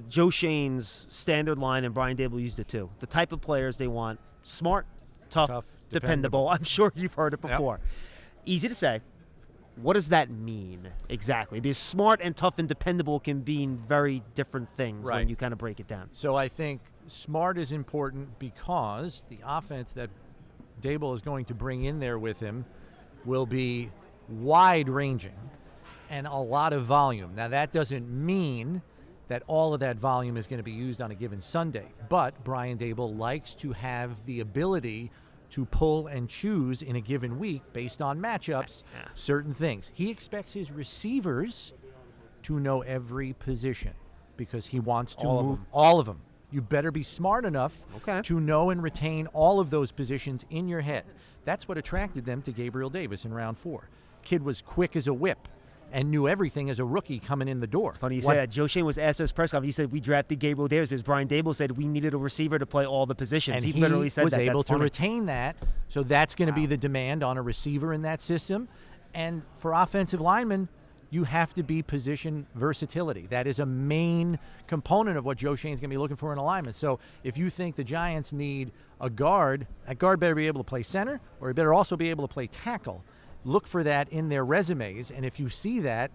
Joe Shane's standard line, and Brian Dable used it too. The type of players they want: smart, tough, dependable. I'm sure you've heard it before. Yep. Easy to say. What does that mean exactly? Because smart and tough and dependable can mean very different things when you kind of break it down. So I think smart is important because the offense that Dable is going to bring in there with him will be wide-ranging and a lot of volume. Now, that doesn't mean that all of that volume is going to be used on a given Sunday, but Brian Dable likes to have the ability to pull and choose in a given week based on matchups, certain things. He expects his receivers to know every position because he wants to move all of them. You better be smart enough to know and retain all of those positions in your head. That's what attracted them to Gabriel Davis in round 4. Kid was quick as a whip and knew everything as a rookie coming in the door. It's funny you say that. Joe Shane was asked at his press conference. He said, we drafted Gabriel Davis because Brian Dable said we needed a receiver to play all the positions. And he literally said was that. able That's to funny. retain that. So that's going to be the demand on a receiver in that system. And for offensive linemen, you have to be position versatility. That is a main component of what Joe Shane's going to be looking for in a lineman. So if you think the Giants need a guard, that guard better be able to play center, or he better also be able to play tackle. Look for that in their resumes, and if you see that,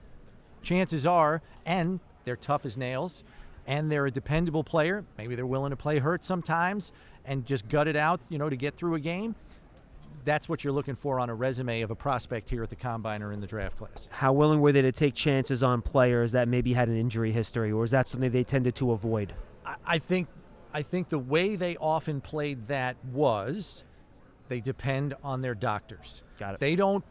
chances are, and they're tough as nails, and they're a dependable player, maybe they're willing to play hurt sometimes and just gut it out, to get through a game. That's what you're looking for on a resume of a prospect here at the Combine or in the draft class. How willing were they to take chances on players that maybe had an injury history, or is that something they tended to avoid? I think the way they often played that was they depend on their doctors. Got it. They don't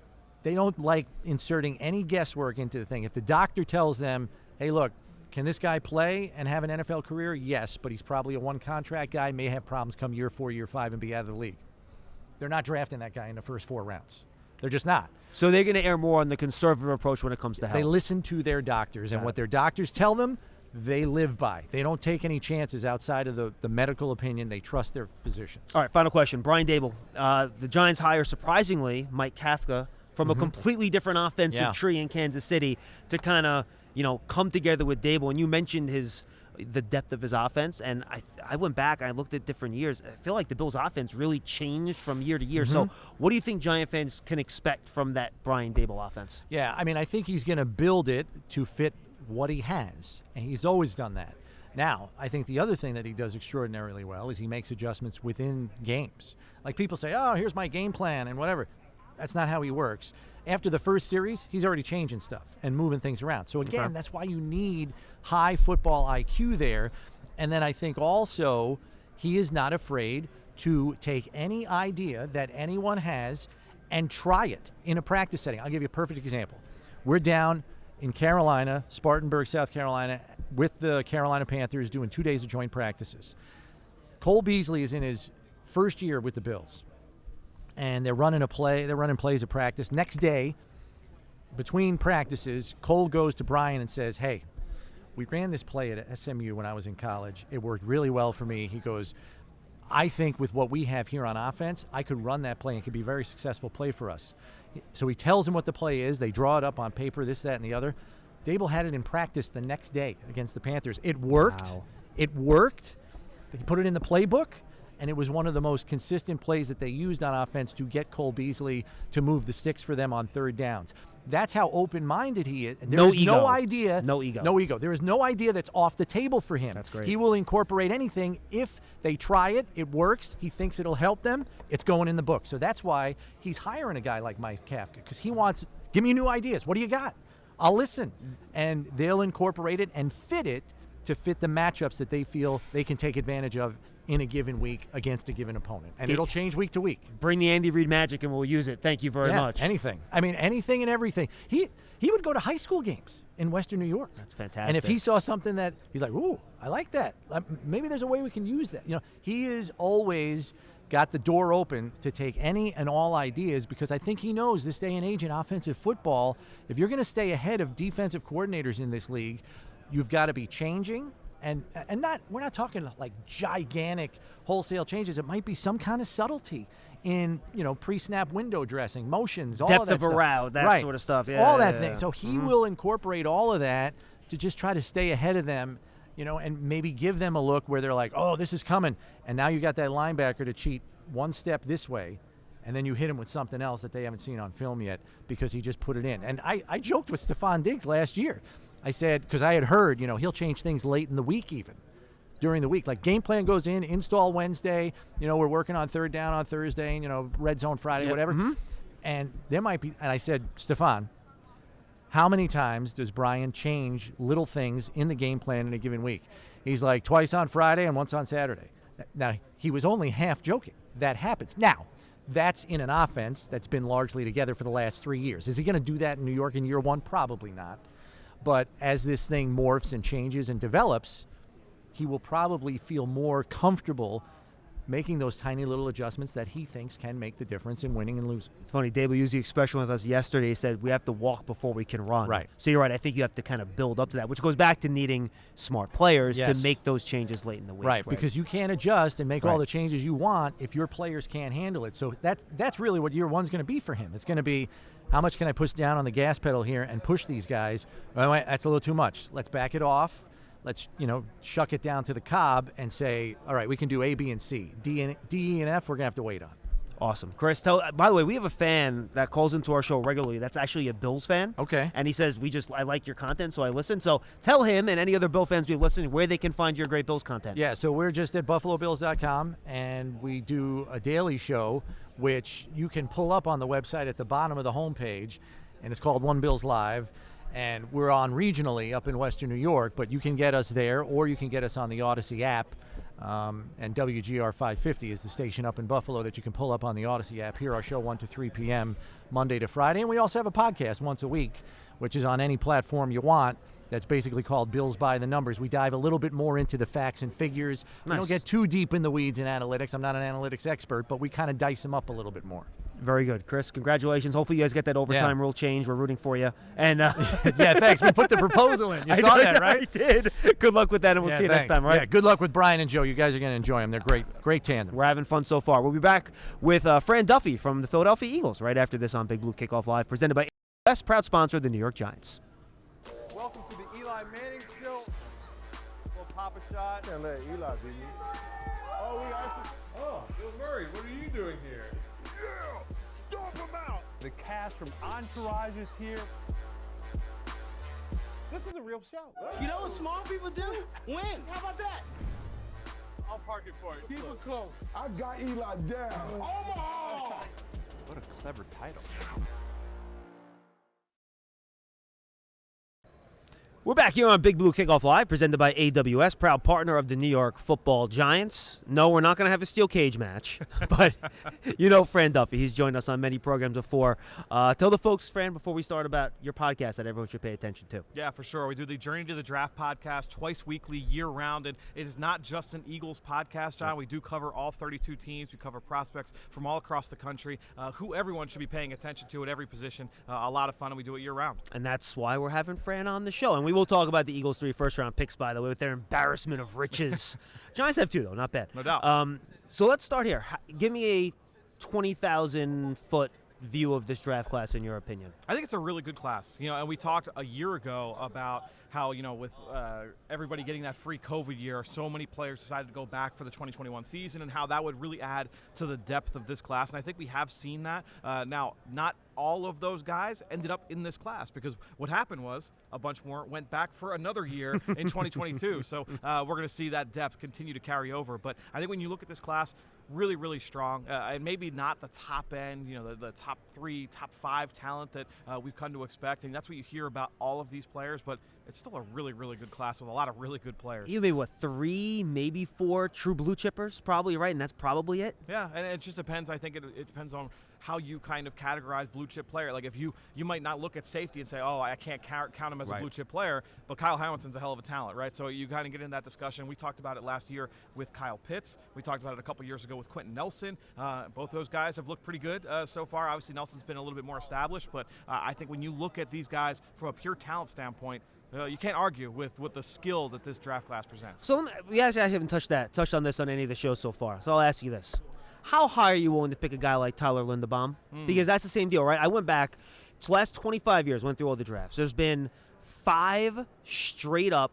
They don't like inserting any guesswork into the thing. If the doctor tells them, hey, look, can this guy play and have an NFL career? Yes, but he's probably a one-contract guy, may have problems come year 4, year 5, and be out of the league. They're not drafting that guy in the first 4 rounds. They're just not. So they're going to err more on the conservative approach when it comes to health. They listen to their doctors, and what their doctors tell them, they live by. They don't take any chances outside of the medical opinion. They trust their physicians. All right, final question. Brian Dable. The Giants hire, surprisingly, Mike Kafka from a completely different offensive tree in Kansas City to kind of, come together with Dable. And you mentioned the depth of his offense, and I went back and I looked at different years. I feel like the Bills' offense really changed from year to year. So what do you think Giant fans can expect from that Brian Dable offense? Yeah, I think he's going to build it to fit what he has, and he's always done that. Now, I think the other thing that he does extraordinarily well is he makes adjustments within games. Like people say, oh, here's my game plan and whatever. That's not how he works. After the first series, he's already changing stuff and moving things around. So again, that's why you need high football IQ there. And then I think also he is not afraid to take any idea that anyone has and try it in a practice setting. I'll give you a perfect example. We're down in Carolina, Spartanburg, South Carolina, with the Carolina Panthers doing 2 days of joint practices. Cole Beasley is in his first year with the Bills, and they're running plays at practice. Next day, between practices, Cole goes to Brian and says, hey, we ran this play at SMU when I was in college. It worked really well for me. He goes, I think with what we have here on offense, I could run that play and it could be a very successful play for us. So he tells him what the play is. They draw it up on paper, this, that, and the other. Dable had it in practice the next day against the Panthers. It worked. Wow. It worked. He put it in the playbook, and it was one of the most consistent plays that they used on offense to get Cole Beasley to move the sticks for them on third downs. That's how open-minded he is. There is no idea. No ego. No ego. There is no idea that's off the table for him. That's great. He will incorporate anything. If they try it, it works, he thinks it'll help them, it's going in the book. So that's why he's hiring a guy like Mike Kafka, because he wants, give me new ideas. What do you got? I'll listen. And they'll incorporate it and fit it to fit the matchups that they feel they can take advantage of in a given week against a given opponent. And it'll change week to week. Bring the Andy Reid magic and we'll use it. Thank you very much. Anything. Anything and everything. He would go to high school games in Western New York. That's fantastic. And if he saw something that he's like, ooh, I like that. Maybe there's a way we can use that. He is always got the door open to take any and all ideas, because I think he knows this day and age in offensive football, if you're going to stay ahead of defensive coordinators in this league, you've got to be changing. And we're not talking like gigantic wholesale changes. It might be some kind of subtlety in, pre-snap window dressing, motions, all depth of that of stuff. a route, that sort of stuff. Yeah, all that thing. So he will incorporate all of that to just try to stay ahead of them, and maybe give them a look where they're like, oh, this is coming. And now you got that linebacker to cheat one step this way, and then you hit him with something else that they haven't seen on film yet because he just put it in. And I joked with Stephon Diggs last year. I said, because I had heard, he'll change things late in the week even, during the week. Like game plan goes in, install Wednesday, we're working on third down on Thursday, red zone Friday, whatever. Mm-hmm. And there might be, and I said, Stephon, how many times does Brian change little things in the game plan in a given week? He's like, twice on Friday and once on Saturday. Now, he was only half joking. That happens. Now, that's in an offense that's been largely together for the last 3 years. Is he going to do that in New York in year one? Probably not. But as this thing morphs and changes and develops, he will probably feel more comfortable making those tiny little adjustments that he thinks can make the difference in winning and losing. It's funny, Dable used the expression with us yesterday. He said, we have to walk before we can run. Right. So you're right. I think you have to kind of build up to that, which goes back to needing smart players to make those changes late in the week. Right, because you can't adjust and make all the changes you want if your players can't handle it. So that's really what year one's going to be for him. It's going to be, how much can I push down on the gas pedal here and push these guys? Oh, wait, that's a little too much. Let's back it off. Let's, shuck it down to the cob and say, all right, we can do A, B, and C. D, E, and F, we're going to have to wait on. Awesome. Chris, by the way, we have a fan that calls into our show regularly that's actually a Bills fan. Okay. And he says, I like your content, so I listen. So tell him and any other Bill fans we listen where they can find your great Bills content. Yeah, so we're just at BuffaloBills.com, and we do a daily show, which you can pull up on the website at the bottom of the homepage, and it's called One Bills Live. And we're on regionally up in Western New York, but you can get us there, or you can get us on the Odyssey app. And WGR 550 is the station up in Buffalo that you can pull up on the Odyssey app. Hear our show 1 to 3 p.m. Monday to Friday. And we also have a podcast once a week, which is on any platform you want. That's basically called Bills by the Numbers. We dive a little bit more into the facts and figures. Nice. We don't get too deep in the weeds in analytics. I'm not an analytics expert, but we kind of dice them up a little bit more. Very good, Chris. Congratulations. Hopefully you guys get that overtime rule change. We're rooting for you. And yeah, thanks. We put the proposal in. You saw that, right? I did. Good luck with that, and we'll see you next time, right? Yeah, good luck with Brian and Joe. You guys are going to enjoy them. They're great tandem. We're having fun so far. We'll be back with Fran Duffy from the Philadelphia Eagles right after this on Big Blue Kickoff Live, presented by AWS, proud sponsor of the New York Giants. Welcome to the Eli Manning Show. We'll pop a shot. Can't let Eli be me. Oh, we got Bill Murray, what are you doing here? Yeah! Stomp him out! The cast from Entourage is here. This is a real show. You know what smart people do? Win. How about that? I'll park it for you. Keep it close. I got Eli down. Omaha! What a clever title. We're back here on Big Blue Kickoff Live, presented by AWS, proud partner of the New York Football Giants. No, we're not going to have a steel cage match, but you know Fran Duffy. He's joined us on many programs before. Tell the folks, Fran, before we start about your podcast that everyone should pay attention to. Yeah, for sure. We do the Journey to the Draft podcast twice weekly, year-round, and it is not just an Eagles podcast, John. We do cover all 32 teams. We cover prospects from all across the country, who everyone should be paying attention to at every position. A lot of fun, and we do it year-round. And that's why we're having Fran on the show. And we will talk about the Eagles' 3 first-round picks, by the way, with their embarrassment of riches. Giants have 2, though. Not bad. No doubt. So let's start here. Give me a 20,000-foot view of this draft class, in your opinion. I think it's a really good class. You know, and we talked a year ago about how, you know, with everybody getting that free COVID year, so many players decided to go back for the 2021 season, and how that would really add to the depth of this class. And I think we have seen that. Now, not all of those guys ended up in this class, because what happened was a bunch more went back for another year in 2022. So we're going to see that depth continue to carry over. But I think when you look at this class, really, really strong, and maybe not the top end, you know, the top 3, top 5 talent that we've come to expect. And that's what you hear about all of these players, but it's still a really, really good class with a lot of really good players. You maybe 3, maybe 4 true blue chippers, probably, right? And that's probably it. Yeah, and it just depends. I think it depends on how you kind of categorize blue chip player. Like if you might not look at safety and say, oh, I can't count him as a blue chip player, but Kyle Hamilton's a hell of a talent, right? So you kind of get in that discussion. We talked about it last year with Kyle Pitts. We talked about it a couple years ago with Quentin Nelson. Both those guys have looked pretty good so far. Obviously, Nelson's been a little bit more established, but I think when you look at these guys from a pure talent standpoint, you can't argue with the skill that this draft class presents. So we actually haven't touched on this on any of the shows so far. So I'll ask you this. How high are you willing to pick a guy like Tyler Linderbaum? Because that's the same deal, right? I went back to the last 25 years, went through all the drafts. There's been 5 straight-up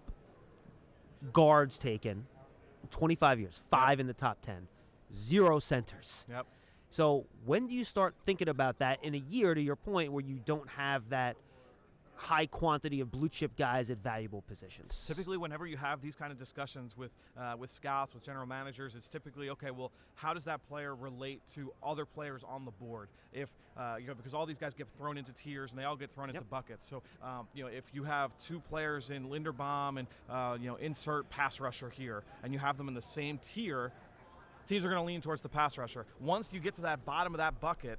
guards taken, 25 years, 5 in the top 10, 0 centers. Yep. So when do you start thinking about that in a year, to your point, where you don't have that high quantity of blue chip guys at valuable positions? Typically, whenever you have these kind of discussions with scouts, with general managers, it's typically, okay, well, how does that player relate to other players on the board? If because all these guys get thrown into tiers and they all get thrown into buckets. So if you have 2 players in Linderbaum and insert pass rusher here, and you have them in the same tier, teams are going to lean towards the pass rusher. Once you get to that bottom of that bucket,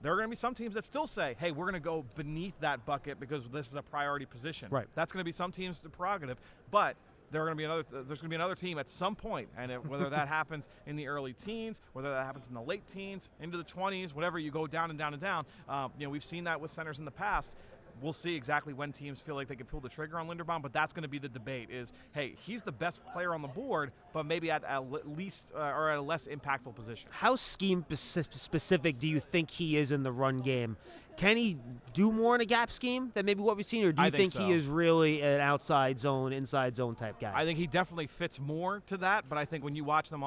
there are going to be some teams that still say, hey, we're going to go beneath that bucket because this is a priority position. Right. That's going to be some teams' prerogative, but there's going to be another team at some point, and whether that happens in the early teens, whether that happens in the late teens, into the 20s, whatever, you go down and down and down. We've seen that with centers in the past. We'll see exactly when teams feel like they can pull the trigger on Linderbaum, but that's going to be the debate is, hey, he's the best player on the board, but maybe at least or at a less impactful position. How scheme specific do you think he is in the run game? Can he do more in a gap scheme than maybe what we've seen, or do you think he is really an outside zone, inside zone type guy? I think he definitely fits more to that, but I think when you watch them,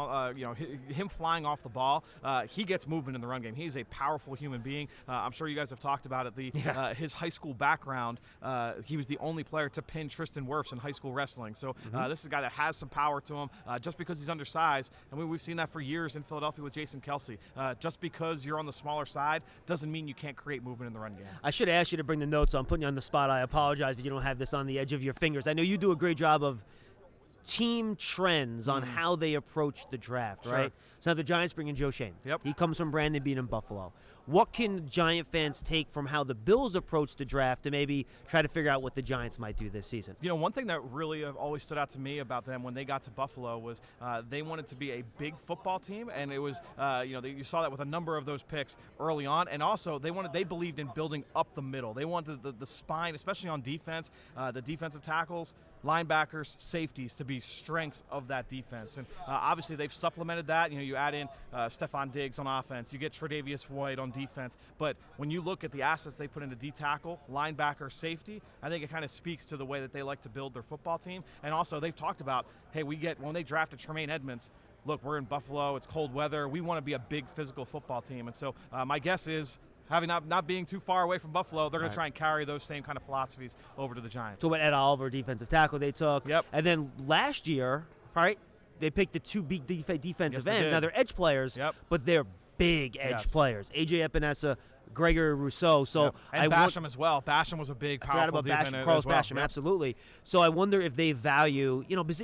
him flying off the ball, he gets movement in the run game. He's a powerful human being. I'm sure you guys have talked about it. His high school background, he was the only player to pin Tristan Wirfs in high school wrestling. So this is a guy that has some power to him, just because he's undersized. And we've seen that for years in Philadelphia with Jason Kelsey. Just because you're on the smaller side doesn't mean you can't create movement in the run game. I should ask you to bring the notes. I'm putting you on the spot. I apologize if you don't have this on the edge of your fingers. I know you do a great job of team trends on how they approach the draft, right? So now the Giants bring in Joe Shane. Yep. He comes from Brandon Beane in Buffalo. What can Giant fans take from how the Bills approach the draft to maybe try to figure out what the Giants might do this season? You know, one thing that really always stood out to me about them when they got to Buffalo was they wanted to be a big football team, and it was, you saw that with a number of those picks early on, and also they believed in building up the middle. They wanted the spine, especially on defense, the defensive tackles, linebackers, safeties to be strengths of that defense. And obviously they've supplemented that. You know, you add in Stephon Diggs on offense, you get Tre'Davious White on defense. But when you look at the assets they put into D-tackle, linebacker, safety, I think it kind of speaks to the way that they like to build their football team. And also they've talked about, hey, when they drafted Tremaine Edmonds, look, we're in Buffalo, it's cold weather, we want to be a big physical football team. And so my guess is, having not being too far away from Buffalo, they're going to try and carry those same kind of philosophies over to the Giants. So what Ed Oliver, defensive tackle, they took. Yep. And then last year, right, they picked the two big defensive ends. Now they're edge players, but they're big edge players. A.J. Epinesa, Gregory Rousseau. So and Basham as well. Basham was a big, powerful defender. Carlos as well. Basham, absolutely. So I wonder if they value, because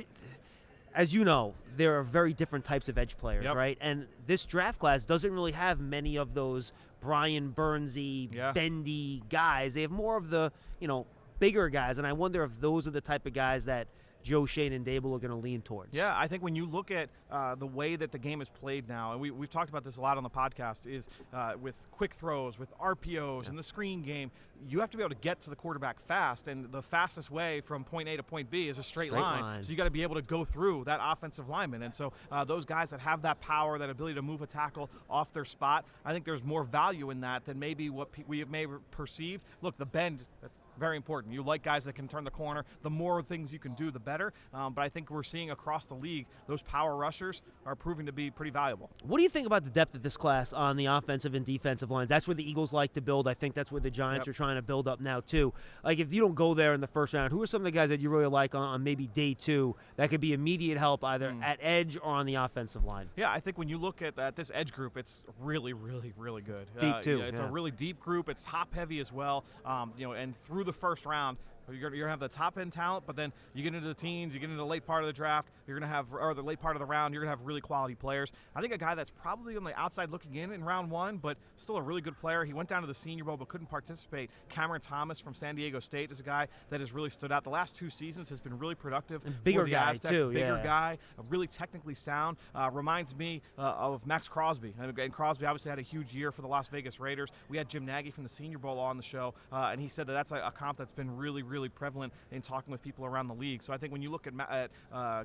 as you know, there are very different types of edge players, right? And this draft class doesn't really have many of those Brian Burnsy, bendy guys. They have more of the, bigger guys. And I wonder if those are the type of guys that Joe Shane and Dable are going to lean towards. Yeah, I think when you look at the way that the game is played now, and we've talked about this a lot on the podcast, is with quick throws, with RPOs, and the screen game, you have to be able to get to the quarterback fast, and the fastest way from point A to point B is a straight line. So you got to be able to go through that offensive lineman. And so those guys that have that power, that ability to move a tackle off their spot, I think there's more value in that than maybe what we may have perceived. Look, the bend, that's very important. You like guys that can turn the corner. The more things you can do, the better. But I think we're seeing across the league, those power rushers are proving to be pretty valuable. What do you think about the depth of this class on the offensive and defensive lines? That's where the Eagles like to build. I think that's where the Giants are trying to build up now, too. Like, if you don't go there in the first round, who are some of the guys that you really like on maybe day two that could be immediate help either at edge or on the offensive line? Yeah, I think when you look at this edge group, it's really, really, really good. Deep, too. It's a really deep group. It's top-heavy as well. And through the first round, you're going to have the top-end talent, but then you get into the teens, you get into the late part of the draft, you're going to have, or the late part of the round, you're going to have really quality players. I think a guy that's probably on the outside looking in round one, but still a really good player. He went down to the Senior Bowl but couldn't participate. Cameron Thomas from San Diego State is a guy that has really stood out. The last 2 seasons has been really productive. Bigger for the guy, Aztecs. too. Bigger guy, really technically sound. Reminds me of Max Crosby. And Crosby obviously had a huge year for the Las Vegas Raiders. We had Jim Nagy from the Senior Bowl on the show, and he said that's a comp that's been really, really prevalent in talking with people around the league. So I think when you look at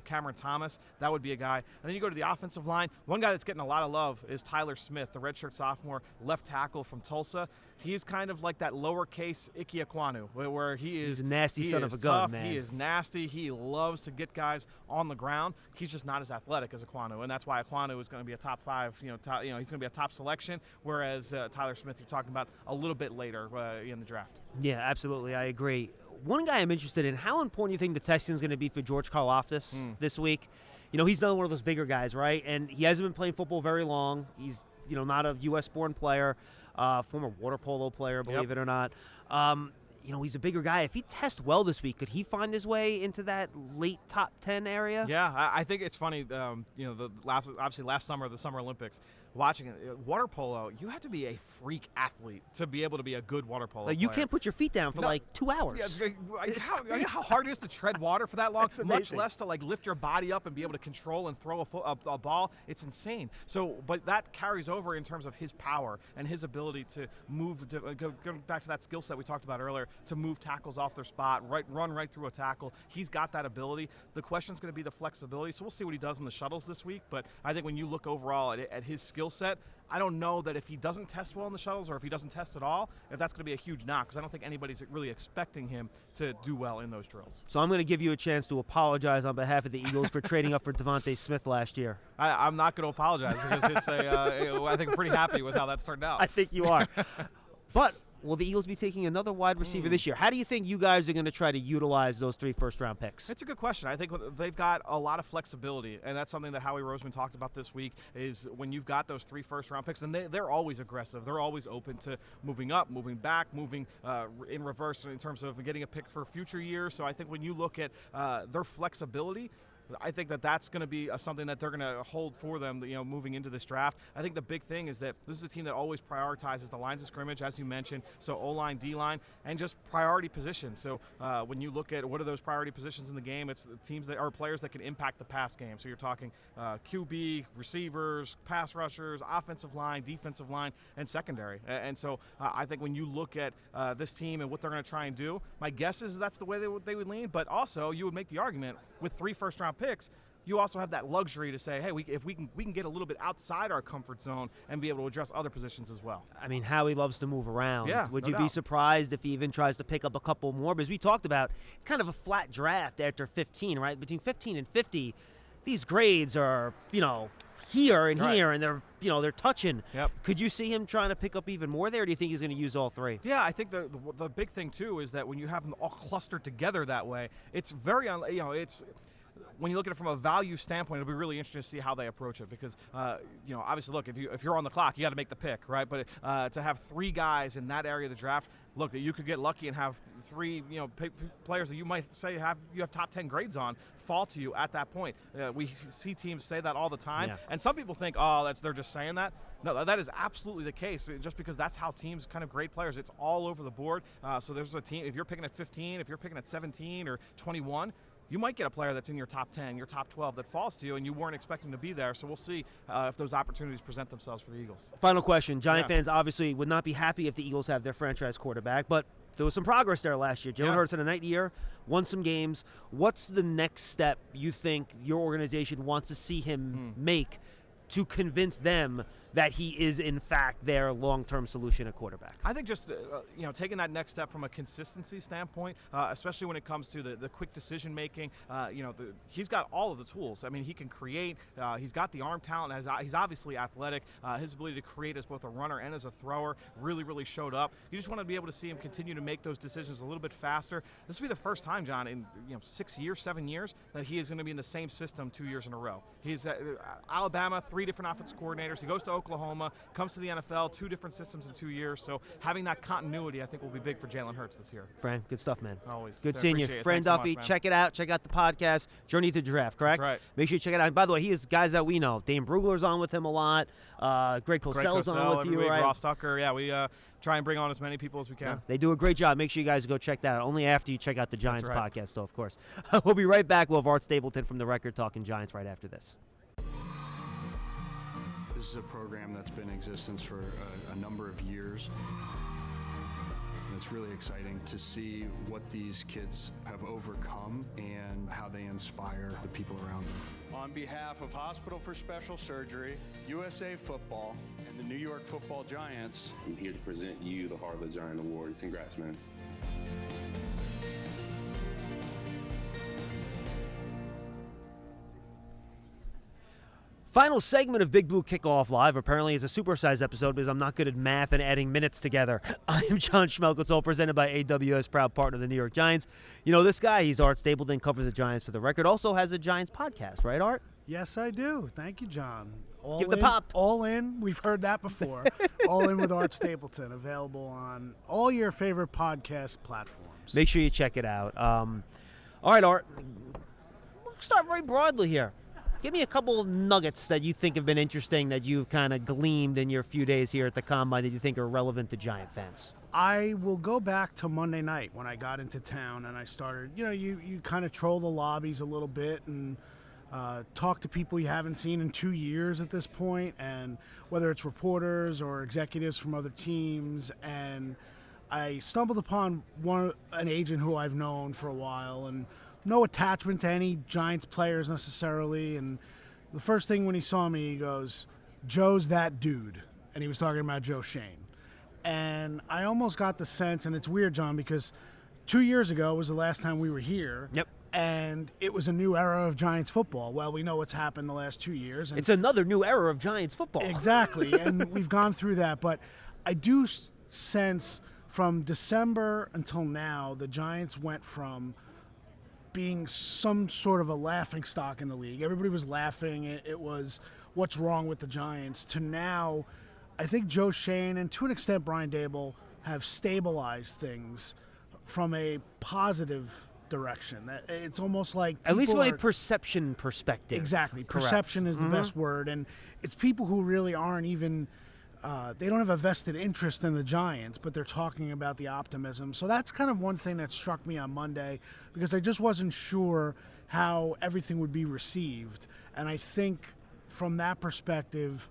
Cameron Thomas, that would be a guy. And then you go to the offensive line. One guy that's getting a lot of love is Tyler Smith, the redshirt sophomore left tackle from Tulsa. He's kind of like that lowercase Ike Ekwonu, where he's a nasty son of a gun, tough, man. He is nasty. He loves to get guys on the ground. He's just not as athletic as Ekwonu, and that's why Ekwonu is going to be a top 5. He's going to be a top selection. Whereas Tyler Smith, you're talking about a little bit later in the draft. Yeah, absolutely. I agree. One guy I'm interested in, how important do you think the testing is going to be for George Karlaftis this week? He's not one of those bigger guys, right? And he hasn't been playing football very long. He's, not a U.S.-born player, former water polo player, believe it or not. He's a bigger guy. If he tests well this week, could he find his way into that late top 10 area? Yeah, I think it's funny. Obviously last summer, the Summer Olympics, watching it, water polo, you have to be a freak athlete to be able to be a good water polo player. You can't put your feet down for 2 hours. Yeah, how hard it is to tread water for that long, much less to lift your body up and be able to control and throw a ball. It's insane. So, but that carries over in terms of his power and his ability to move, go back to that skill set we talked about earlier, to move tackles off their spot, run right through a tackle. He's got that ability. The question's going to be the flexibility. So we'll see what he does in the shuttles this week. But I think when you look overall at his skill set, I don't know that if he doesn't test well in the shuttles or if he doesn't test at all, if that's going to be a huge knock, because I don't think anybody's really expecting him to do well in those drills. So I'm going to give you a chance to apologize on behalf of the Eagles for trading up for Devontae Smith last year. I'm not going to apologize because it's I think I'm pretty happy with how that's turned out. I think you are. But will the Eagles be taking another wide receiver this year? How do you think you guys are going to try to utilize those 3 first-round picks? It's a good question. I think they've got a lot of flexibility, and that's something that Howie Roseman talked about this week, is when you've got those 3 first-round picks, and they're always aggressive. They're always open to moving up, moving back, moving in reverse in terms of getting a pick for future years. So I think when you look at their flexibility, I think that that's going to be something that they're going to hold for them, moving into this draft. I think the big thing is that this is a team that always prioritizes the lines of scrimmage, as you mentioned, so O-line, D-line, and just priority positions. So when you look at what are those priority positions in the game, it's teams that are players that can impact the pass game. So you're talking QB, receivers, pass rushers, offensive line, defensive line, and secondary. And so I think when you look at this team and what they're going to try and do, my guess is that's the way they would lean. But also, you would make the argument with 3 first-round picks, you also have that luxury to say, hey, if we can get a little bit outside our comfort zone and be able to address other positions as well. I mean, Howie loves to move around. Yeah, Would no you be doubt. surprised if he even tries to pick up a couple more? Because we talked about it's kind of a flat draft after 15, right? Between 15 and 50, these grades are, here and Right. here, and they're touching. Yep. Could you see him trying to pick up even more there, or do you think he's going to use all 3? Yeah, I think the big thing too is that when you have them all clustered together that way, it's very it's. When you look at it from a value standpoint, it'll be really interesting to see how they approach it because, obviously, look, if you're on the clock, you got to make the pick, right? But to have 3 guys in that area of the draft, look, that you could get lucky and have 3, players that you might say you have top 10 grades on fall to you at that point. We see teams say that all the time, and some people think, they're just saying that. No, that is absolutely the case. Just because that's how teams kind of grade players, it's all over the board. So there's a team. If you're picking at 15, if you're picking at 17 or 21. You might get a player that's in your top 10, your top 12 that falls to you, and you weren't expecting to be there. So we'll see if those opportunities present themselves for the Eagles. Final question. Giant fans obviously would not be happy if the Eagles have their franchise quarterback, but there was some progress there last year. Jalen Hurts had a night year, won some games. What's the next step you think your organization wants to see him make to convince them that he is, in fact, their long-term solution at quarterback? I think just, taking that next step from a consistency standpoint, especially when it comes to the quick decision-making, he's got all of the tools. I mean, he can create. He's got the arm talent. He's obviously athletic. His ability to create as both a runner and as a thrower really, really showed up. You just want to be able to see him continue to make those decisions a little bit faster. This will be the first time, John, in 6 years, 7 years, that he is going to be in the same system 2 years in a row. He's at Alabama, 3 different offensive coordinators. He goes to Oklahoma, comes to the NFL, 2 different systems in 2 years. So having that continuity, I think, will be big for Jalen Hurts this year. Fran, good stuff, man. Always. Good seeing you. Fran Duffy, check it out. Check out the podcast, Journey to the Draft, correct? That's right. Make sure you check it out. And by the way, he is guys that we know. Dane Brugler's on with him a lot. Greg Cosell's on with you, week, right? Ross Tucker. Yeah, we try and bring on as many people as we can. Yeah, they do a great job. Make sure you guys go check that out. Only after you check out the Giants podcast, though, of course. We'll be right back. We'll have Art Stapleton from The Record talking Giants right after this. This is a program that's been in existence for a number of years. And it's really exciting to see what these kids have overcome and how they inspire the people around them. On behalf of Hospital for Special Surgery, USA Football, and the New York Football Giants, I'm here to present you the Heart of the Giant Award. Congrats, man. Final segment of Big Blue Kickoff Live. Apparently, it's a supersized episode because I'm not good at math and adding minutes together. I am John Schmelk. It's all presented by AWS, proud partner of the New York Giants. You know, this guy, he's Art Stapleton, covers the Giants for The Record, also has a Giants podcast, right, Art? Yes, I do. Thank you, John. All Give the in, pop. All in. We've heard that before. All in with Art Stapleton. Available on all your favorite podcast platforms. Make sure you check it out. All right, Art. Let's start very broadly here. Give me a couple of nuggets that you think have been interesting that you've kind of gleaned in your few days here at the Combine that you think are relevant to Giant fans. I will go back to Monday night when I got into town and I started, you kind of troll the lobbies a little bit and talk to people you haven't seen in 2 years at this point, and whether it's reporters or executives from other teams. And I stumbled upon an agent who I've known for a while, and no attachment to any Giants players necessarily. And the first thing when he saw me, he goes, "Joe's that dude." And he was talking about Joe Shane. And I almost got the sense, and it's weird, John, because 2 years ago was the last time we were here. Yep. And it was a new era of Giants football. Well, we know what's happened the last 2 years. And it's another new era of Giants football. Exactly. And we've gone through that. But I do sense from December until now, the Giants went from being some sort of a laughing stock in the league. Everybody was laughing. It was, what's wrong with the Giants? To now, I think Joe Shane and to an extent Brian Daboll have stabilized things from a positive direction. It's almost like at least from people a perception perspective. Exactly. Correct. Perception is the best word, and it's people who really aren't even. They don't have a vested interest in the Giants, but they're talking about the optimism. So that's kind of one thing that struck me on Monday, because I just wasn't sure how everything would be received. And I think from that perspective,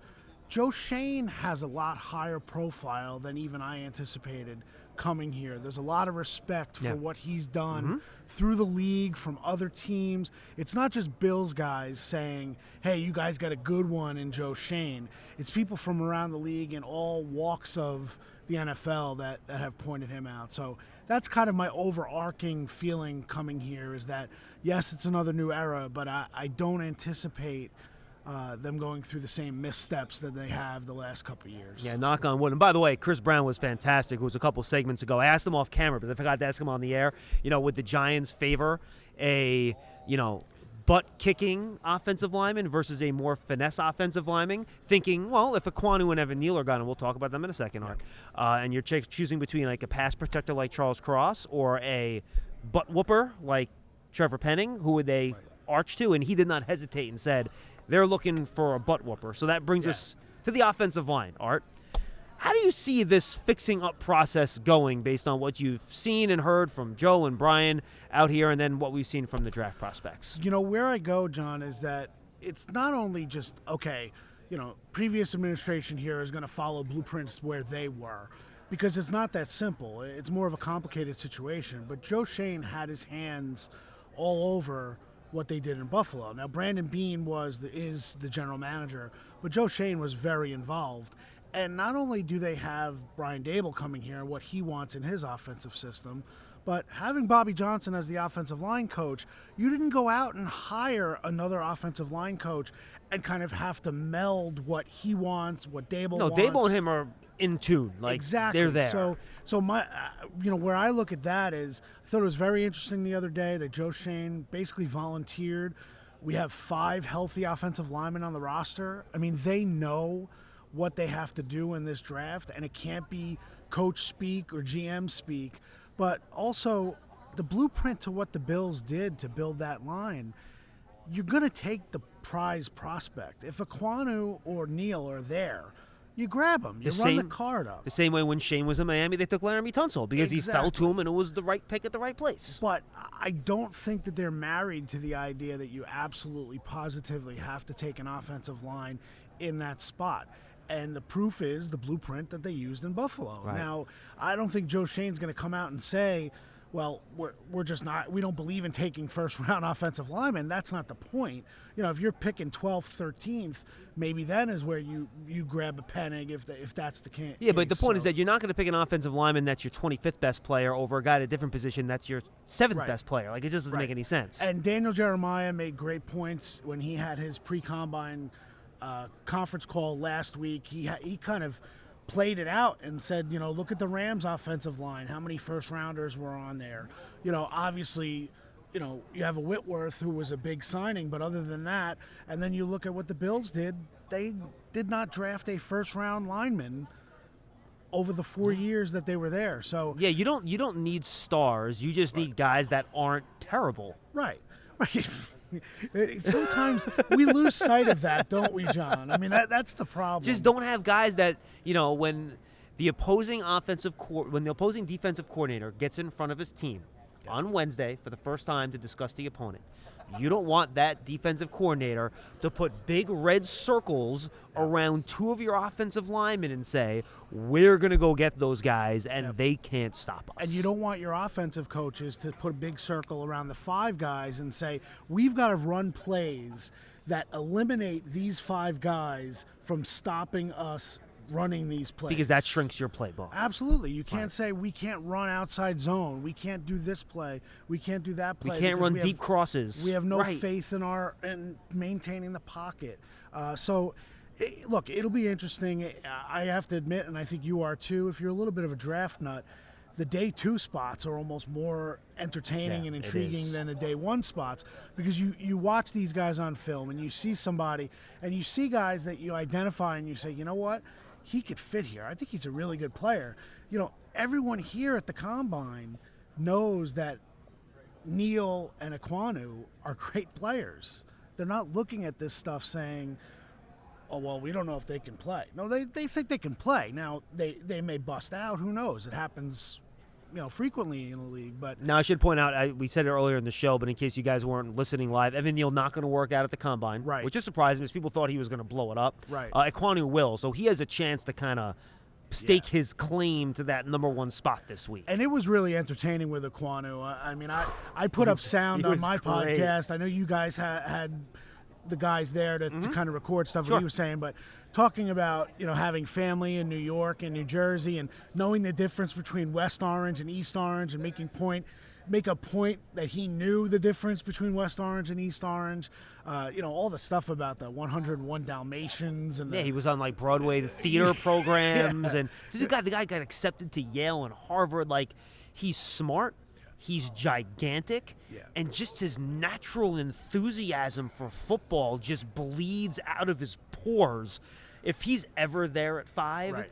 Joe Shane has a lot higher profile than even I anticipated coming here. There's a lot of respect for what he's done through the league, from other teams. It's not just Bills guys saying, hey, you guys got a good one in Joe Shane. It's people from around the league in all walks of the NFL that have pointed him out. So that's kind of my overarching feeling coming here, is that, yes, it's another new era, but I don't anticipate them going through the same missteps that they have the last couple of years. Yeah, knock on wood. And by the way, Chris Brown was fantastic. It was a couple segments ago. I asked him off camera, but I forgot to ask him on the air. Would the Giants favor a, butt-kicking offensive lineman versus a more finesse offensive lineman? Thinking, well, if Aquanu and Evan Neal are gone, and we'll talk about them in a second, Art, and you're choosing between like a pass protector like Charles Cross or a butt whooper like Trevor Penning, who would they arch to? And he did not hesitate and said, they're looking for a butt whooper. So that brings us to the offensive line, Art. How do you see this fixing up process going based on what you've seen and heard from Joe and Brian out here, and then what we've seen from the draft prospects? Where I go, John, is that it's not only just, previous administration here is going to follow blueprints where they were, because it's not that simple. It's more of a complicated situation. But Joe Shane had his hands all over what they did in Buffalo. Now, Brandon Beane is the general manager, but Joe Shane was very involved. And not only do they have Brian Dable coming here, what he wants in his offensive system, but having Bobby Johnson as the offensive line coach, you didn't go out and hire another offensive line coach and kind of have to meld what he wants, what Dable wants. No, Dable and him are in tune. Like, exactly. They're there. So my, where I look at that is, I thought it was very interesting the other day that Joe Shane basically volunteered. We have 5 healthy offensive linemen on the roster. I mean, they know what they have to do in this draft, and it can't be coach speak or GM speak. But also, the blueprint to what the Bills did to build that line, you're going to take the prize prospect. If Aquanu or Neal are there, you grab them. You run the card up. The same way when Shane was in Miami, they took Laramie Tunsil because he fell to him and it was the right pick at the right place. But I don't think that they're married to the idea that you absolutely, positively have to take an offensive line in that spot. And the proof is the blueprint that they used in Buffalo. Right. Now, I don't think Joe Shane's going to come out and say, well, we're just not, we don't believe in taking first-round offensive linemen. That's not the point. If you're picking 12th, 13th, maybe then is where you grab a Penning if that's the case. Yeah, but the point is that you're not going to pick an offensive lineman that's your 25th best player over a guy at a different position that's your 7th best player. Like, it just doesn't make any sense. And Daniel Jeremiah made great points when he had his pre-combine conference call last week. He kind of played it out and said, look at the Rams offensive line. How many first rounders were on there? Obviously, you have a Whitworth who was a big signing, but other than that, and then you look at what the Bills did, they did not draft a first round lineman over the 4 years that they were there. So yeah, you don't need stars. You just need guys that aren't terrible. Right. Sometimes we lose sight of that, don't we, John? I mean, that's the problem. Just don't have guys that, when the opposing defensive coordinator gets in front of his team on Wednesday for the first time to discuss the opponent, you don't want that defensive coordinator to put big red circles around 2 of your offensive linemen and say, we're going to go get those guys, and they can't stop us. And you don't want your offensive coaches to put a big circle around the 5 guys and say, we've got to run plays that eliminate these 5 guys from stopping us running these plays. Because that shrinks your playbook. Absolutely. You can't say we can't run outside zone. We can't do this play. We can't do that play. We can't run deep crosses. We have no faith in maintaining the pocket. Look, it'll be interesting. I have to admit, and I think you are too, if you're a little bit of a draft nut, the day 2 spots are almost more entertaining and intriguing than the day 1 spots, because you watch these guys on film and you see somebody and you see guys that you identify and you say, you know what? He could fit here. I think he's a really good player. Everyone here at the Combine knows that Neal and Ekwonu are great players. They're not looking at this stuff saying, oh, well, we don't know if they can play. No, they think they can play. Now, they may bust out. Who knows? It happens, frequently in the league. But now, I should point out, we said it earlier in the show, but in case you guys weren't listening live, Evan Neal not going to work out at the Combine, right, which is surprising because people thought he was going to blow it up. Right. Ekwonu will, so he has a chance to kind of stake his claim to that number one spot this week. And it was really entertaining with Ekwonu. I mean, I put up sound on my podcast. I know you guys had the guys there to kind of record stuff what he was saying, but talking about having family in New York and New Jersey and knowing the difference between West Orange and East Orange and make a point that he knew the difference between West Orange and East Orange. All the stuff about the 101 Dalmatians and he was on like Broadway theater programs, and the guy got accepted to Yale and Harvard. Like, he's smart, he's gigantic, and just his natural enthusiasm for football just bleeds out of his pores. If he's ever there at 5,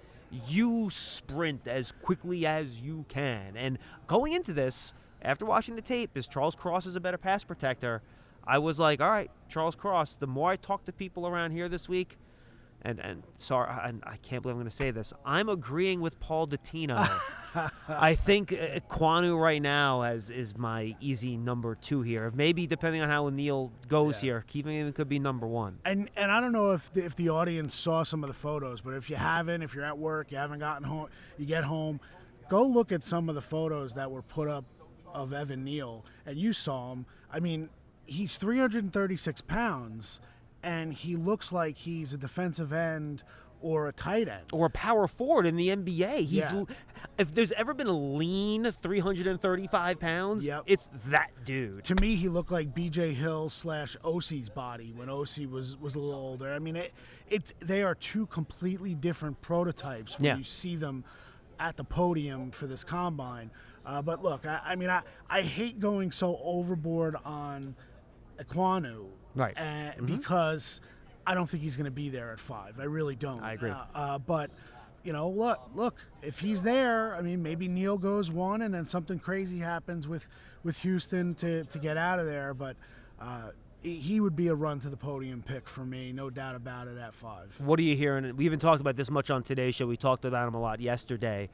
you sprint as quickly as you can. And going into this, after watching the tape, is Charles Cross is a better pass protector. I was like, all right, Charles Cross. The more I talk to people around here this week, and I can't believe I'm going to say this, I'm agreeing with Paul Dottino. I think Ekwonu right now is my easy number 2 here. Maybe depending on how Neal goes here, keeping him could be number 1. And I don't know if the audience saw some of the photos, but if you haven't, if you're at work, you haven't gotten home, you get home, go look at some of the photos that were put up of Evan Neal, and you saw him. I mean, he's 336 pounds, and he looks like he's a defensive end or a tight end. Or a power forward in the NBA. If there's ever been a lean 335 pounds, it's that dude. To me, he looked like B.J. Hill / OC's body when OC was a little older. I mean, they are two completely different prototypes when you see them at the podium for this Combine. But look, I hate going so overboard on Ekwonu, because I don't think he's going to be there at 5. I really don't. I agree. But look, if he's there, I mean, maybe Neal goes 1, and then something crazy happens with Houston to get out of there. But he would be a run to the podium pick for me, no doubt about it, at 5. What are you hearing? We haven't talked about this much on today's show. We talked about him a lot yesterday.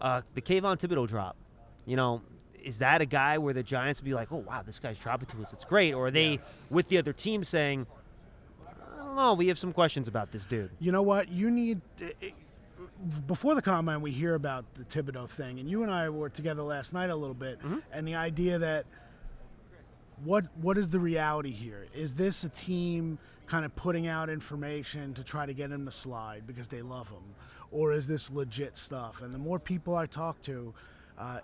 The Kayvon Thibodeau drop. Is that a guy where the Giants would be like, oh, wow, this guy's dropping to us, it's great? Or are they with the other team saying, I don't know, we have some questions about this dude? You know what? You need before the Combine, we hear about the Thibodeau thing, and you and I were together last night a little bit, and the idea that what is the reality here? Is this a team kind of putting out information to try to get him to slide because they love him? Or is this legit stuff? And the more people I talk to,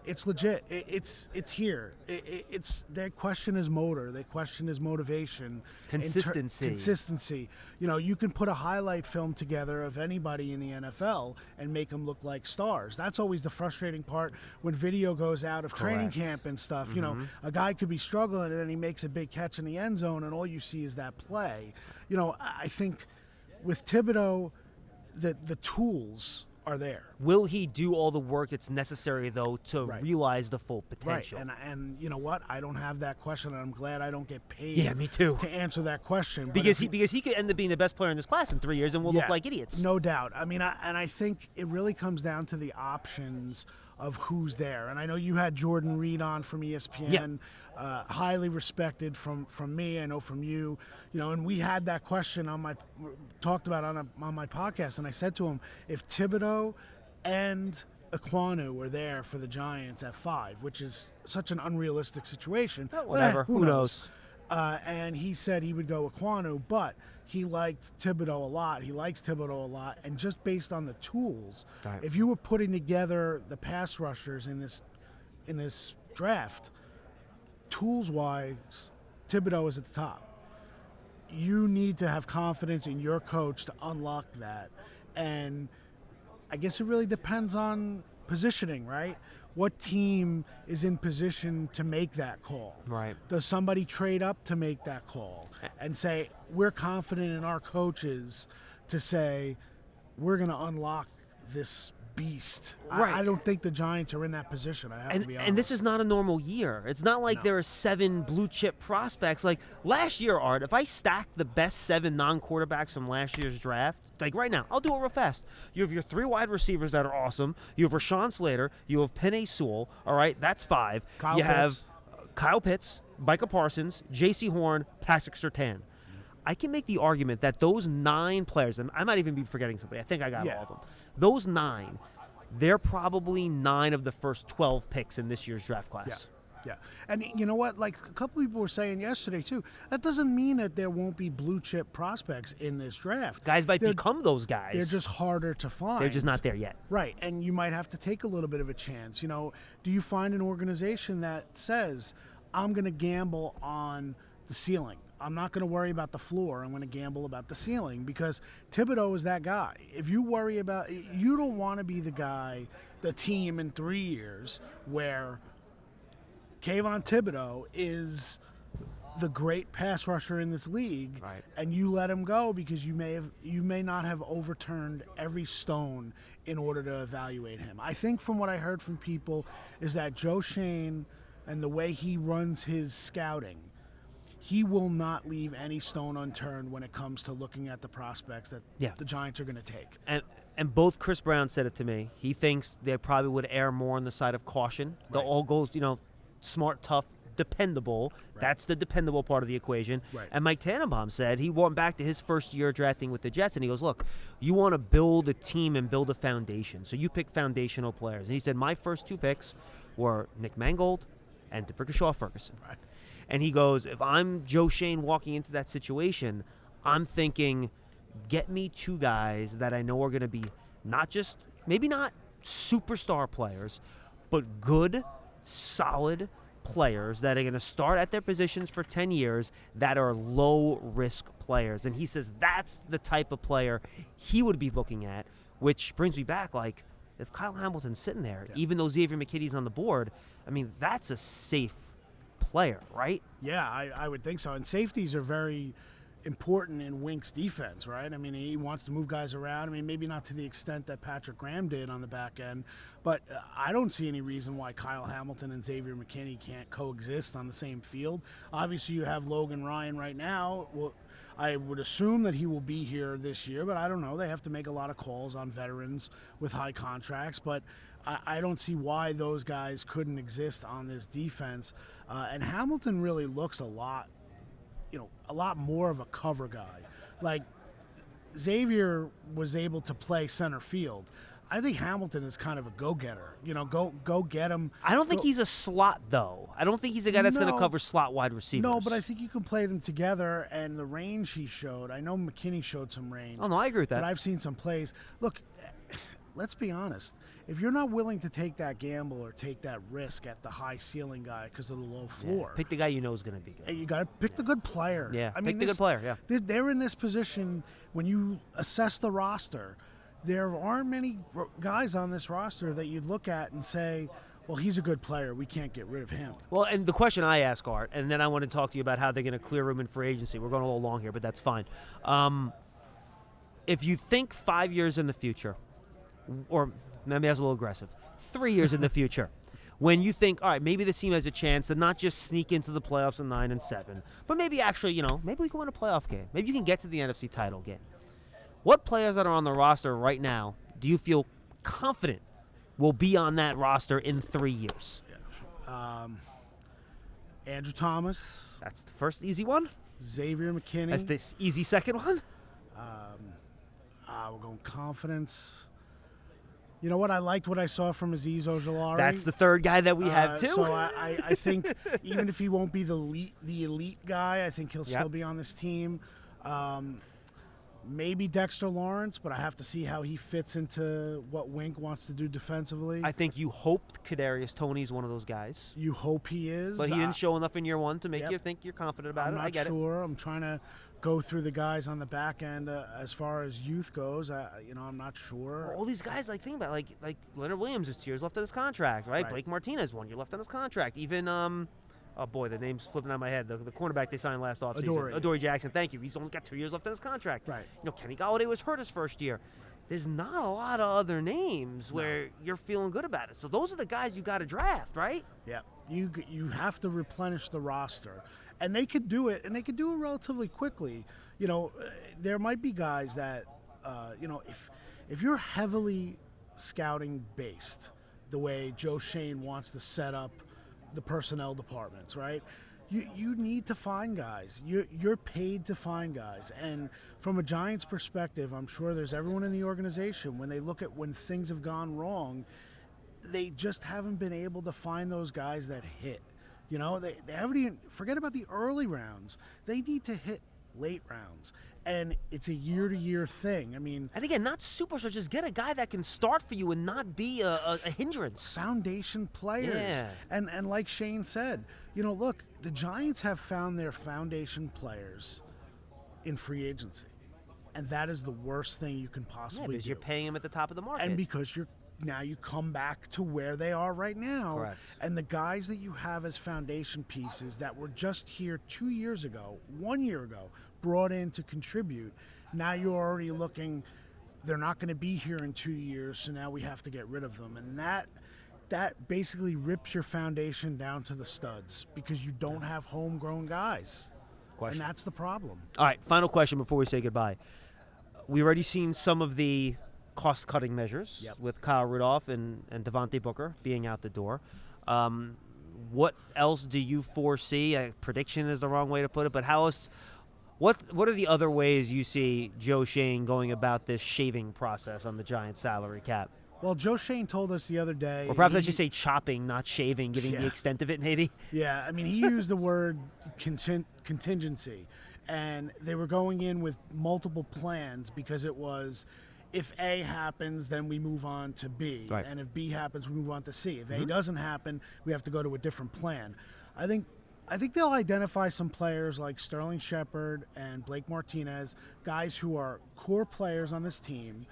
it's legit. It's here. It's they question his motor. They question his motivation. Consistency. You can put a highlight film together of anybody in the NFL and make them look like stars. That's always the frustrating part when video goes out of training camp and stuff. A guy could be struggling and then he makes a big catch in the end zone and all you see is that play. I think with Thibodeau, the tools are there. Will he do all the work that's necessary, though, to realize the full potential? Right, and you know what? I don't have that question, and I'm glad I don't get paid me too. to answer that question. Because he could end up being the best player in this class in 3 years, and we'll look like idiots. No doubt. I mean, I think it really comes down to the options of who's there. And I know you had Jordan Reed on from ESPN, highly respected from me. I know from you, and we had that question talked about on my podcast. And I said to him, if Thibodeau and Ekwonu were there for the Giants at 5, which is such an unrealistic situation. Whatever. Who knows? And he said he would go Ekwonu, but he liked Thibodeau a lot. He likes Thibodeau a lot. And just based on the tools, if you were putting together the pass rushers in this draft, tools-wise, Thibodeau is at the top. You need to have confidence in your coach to unlock that. And I guess it really depends on positioning, right? What team is in position to make that call? Right. Does somebody trade up to make that call and say, we're confident in our coaches to say, we're going to unlock this beast. Right. I don't think the Giants are in that position. I have to be honest. And this is not a normal year. It's not like there are 7 blue chip prospects. Like last year, Art, if I stacked the best 7 non-quarterbacks from last year's draft, like right now, I'll do it real fast. You have your 3 wide receivers that are awesome. You have Rashawn Slater. You have Penei Sewell. All right, that's 5. Kyle you have Pitts. Kyle Pitts, Micah Parsons, J.C. Horn, Patrick Surtain. I can make the argument that those 9 players, and I might even be forgetting somebody. I think I got all of them. Those 9, they're probably 9 of the first 12 picks in this year's draft class. Yeah. And you know what? Like a couple people were saying yesterday, too, that doesn't mean that there won't be blue chip prospects in this draft. Guys might become those guys. They're just harder to find. They're just not there yet. Right. And you might have to take a little bit of a chance. You know, do you find an organization that says, I'm going to gamble on the ceiling? I'm not going to worry about the floor. I'm going to gamble about the ceiling, because Thibodeau is that guy. If you worry about, you don't want to be the guy, the team in 3 years where Kayvon Thibodeau is the great pass rusher in this league, and you let him go because you may not have overturned every stone in order to evaluate him. I think from what I heard from people is that Joe Schoen and the way he runs his scouting, he will not leave any stone unturned when it comes to looking at the prospects that the Giants are going to take. And both Chris Brown said it to me. He thinks they probably would err more on the side of caution. The all goes, smart, tough, dependable. That's the dependable part of the equation. And Mike Tannenbaum said he went back to his first year drafting with the Jets, and he goes, look, you want to build a team and build a foundation. So you pick foundational players. And he said, my first 2 picks were Nick Mangold and D'Brickashaw Ferguson. And he goes, if I'm Joe Schoen walking into that situation, I'm thinking, get me 2 guys that I know are going to be not just, maybe not superstar players, but good, solid players that are going to start at their positions for 10 years that are low-risk players. And he says that's the type of player he would be looking at, which brings me back, like, if Kyle Hamilton's sitting there, even though Xavier McKinney's on the board, I mean, that's a safe player, right? Yeah, I would think so. And safeties are very important in Wink's defense, right? I mean, he wants to move guys around. I mean, maybe not to the extent that Patrick Graham did on the back end, but I don't see any reason why Kyle Hamilton and Xavier McKinney can't coexist on the same field. Obviously, you have Logan Ryan right now. Well, I would assume that he will be here this year, but I don't know. They have to make a lot of calls on veterans with high contracts, but I don't see why those guys couldn't exist on this defense. And Hamilton really looks a lot more of a cover guy. Like, Xavier was able to play center field. I think Hamilton is kind of a go-getter. Go get him. I don't think he's a slot, though. I don't think he's a guy that's going to cover slot wide receivers. No, but I think you can play them together, and the range he showed, I know McKinney showed some range. Oh, no, I agree with that. But I've seen some plays. Look, let's be honest. If you're not willing to take that gamble or take that risk at the high ceiling guy because of the low floor, pick the guy you know is going to be good. You got to pick the good player. Yeah, I pick the good player. Yeah, they're in this position when you assess the roster. There aren't many guys on this roster that you'd look at and say, well, he's a good player. We can't get rid of him. Well, and the question I ask, Art, and then I want to talk to you about how they're going to clear room in free agency. We're going a little long here, but that's fine. If you think 5 years in the future, or maybe that's a little aggressive, 3 years in the future, when you think, all right, maybe this team has a chance to not just sneak into the playoffs in 9-7, but maybe actually, maybe we can win a playoff game. Maybe you can get to the NFC title game. What players that are on the roster right now do you feel confident will be on that roster in 3 years? Andrew Thomas. That's the first easy one. Xavier McKinney. That's the easy second one. We're going confidence. You know what? I liked what I saw from Azeez Ojulari. That's the third guy that we have too. So I think even if he won't be the elite guy, I think he'll still be on this team. Maybe Dexter Lawrence, but I have to see how he fits into what Wink wants to do defensively. I think you hope Kadarius Toney's one of those guys. You hope he is. But he didn't show enough in year one to make you think you're confident about it. I get it. I'm not sure. I'm trying to go through the guys on the back end as far as youth goes. I'm not sure. Well, all these guys, think about it, like Leonard Williams is 2 years left on his contract, right? Blake Martinez 1 year left on his contract. Even oh boy, the name's flipping out of my head. The cornerback they signed last offseason, Adoree Jackson. Thank you. He's only got 2 years left on his contract. Right. Kenny Golladay was hurt his first year. there's not a lot of other names where you're feeling good about it. So those are the guys you got to draft, right? Yeah, you have to replenish the roster, and they could do it, and they could do it relatively quickly. There might be guys that, if you're heavily scouting based, the way Joe Shane wants to set up the personnel departments, right? You need to find guys. You're paid to find guys. And from a Giants perspective, I'm sure there's everyone in the organization, when they look at when things have gone wrong, they just haven't been able to find those guys that hit. They haven't even, forget about the early rounds. They need to hit late rounds. And it's a year-to-year thing. I mean, and again, not superstars. Just get a guy that can start for you and not be a hindrance. Foundation players. Yeah. And like Shane said, look, the Giants have found their foundation players in free agency, and that is the worst thing you can possibly because do. You're paying them at the top of the market, and because now you come back to where they are right now. Correct. And the guys that you have as foundation pieces that were just here 2 years ago, 1 year ago, brought in to contribute, now you're already looking, they're not going to be here in 2 years, so now we have to get rid of them. And that basically rips your foundation down to the studs because you don't have homegrown guys. Question. And that's the problem. All right, final question before we say goodbye. We've already seen some of the cost-cutting measures with Kyle Rudolph and Devontae Booker being out the door. What else do you foresee? Prediction is the wrong way to put it, but how else? What are the other ways you see Joe Shane going about this shaving process on the Giants' salary cap? Well, Joe Shane told us the other day. Or perhaps I should say chopping, not shaving, giving the extent of it, maybe. Yeah, I mean, he used the word contingency, and they were going in with multiple plans because it was, if A happens, then we move on to B. Right. And if B happens, we move on to C. If A doesn't happen, we have to go to a different plan. I think they'll identify some players like Sterling Shepard and Blake Martinez, guys who are core players on this team,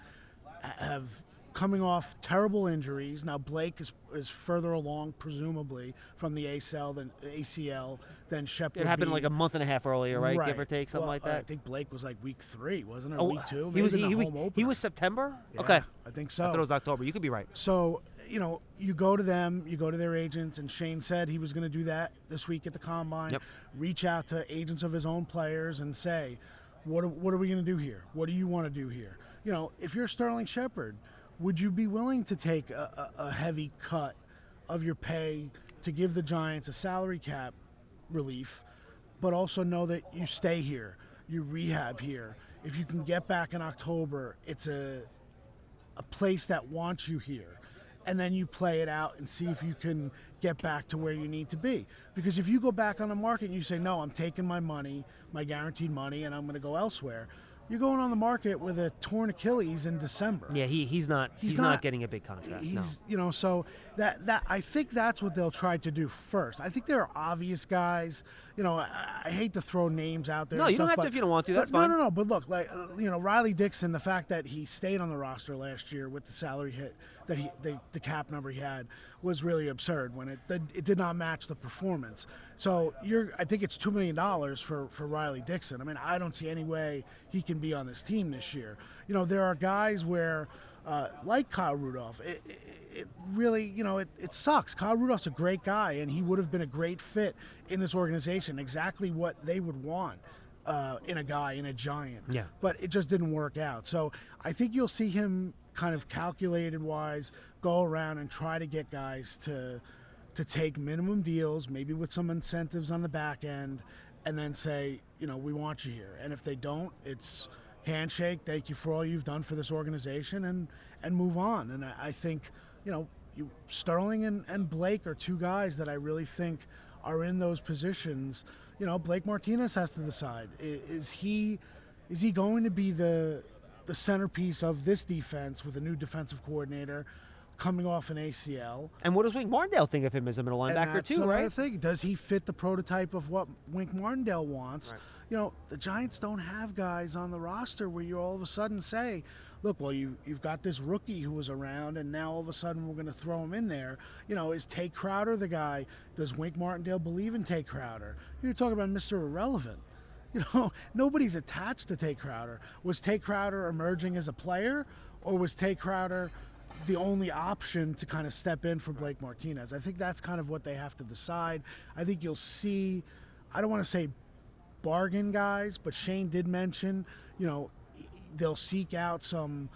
have coming off terrible injuries. Now Blake is further along, presumably, from the ACL than Shepard. It happened like a month and a half earlier, right? Give or take, something like that. I think Blake was like week 3, wasn't it? Or week 2? Maybe He was September? Yeah, okay. I think so. I thought it was October. You could be right. So, you go to them, you go to their agents, and Shane said he was going to do that this week at the Combine. Yep. Reach out to agents of his own players and say, what are we going to do here? What do you want to do here? If you're Sterling Shepard, would you be willing to take a heavy cut of your pay to give the Giants a salary cap relief, but also know that you stay here, you rehab here? If you can get back in October, it's a place that wants you here. And then you play it out and see if you can get back to where you need to be. Because if you go back on the market and you say, no, I'm taking my money, my guaranteed money, and I'm going to go elsewhere, you're going on the market with a torn Achilles in December. Yeah, he's not getting a big contract. So that I think that's what they'll try to do first. I think there are obvious guys. I hate to throw names out there. No, you don't have to if you don't want to. That's fine. No. But look, Riley Dixon, the fact that he stayed on the roster last year with the salary hit that the cap number he had was really absurd when it did not match the performance. So I think it's $2 million for Riley Dixon. I mean, I don't see any way he can be on this team this year. There are guys where, like Kyle Rudolph, it really, it sucks. Kyle Rudolph's a great guy, and he would have been a great fit in this organization, exactly what they would want in a Giant. Yeah. But it just didn't work out. So I think you'll see him kind of calculated-wise go around and try to get guys to take minimum deals, maybe with some incentives on the back end, and then say, we want you here. And if they don't, it's handshake, thank you for all you've done for this organization, and move on. And I think, Sterling and Blake are two guys that I really think are in those positions. Blake Martinez has to decide, is he going to be the centerpiece of this defense with a new defensive coordinator coming off an ACL? And what does Wink Martindale think of him as a middle linebacker too, right? Thing. Does he fit the prototype of what Wink Martindale wants? Right. The Giants don't have guys on the roster where you all of a sudden say, look, well, you've got this rookie who was around, and now all of a sudden we're going to throw him in there. Is Tay Crowder the guy? Does Wink Martindale believe in Tay Crowder? You're talking about Mr. Irrelevant. Nobody's attached to Tay Crowder. Was Tay Crowder emerging as a player, or was Tay Crowder the only option to kind of step in for Blake Martinez? I think that's kind of what they have to decide. I think you'll see, I don't want to say bargain guys, but Shane did mention, they'll seek out some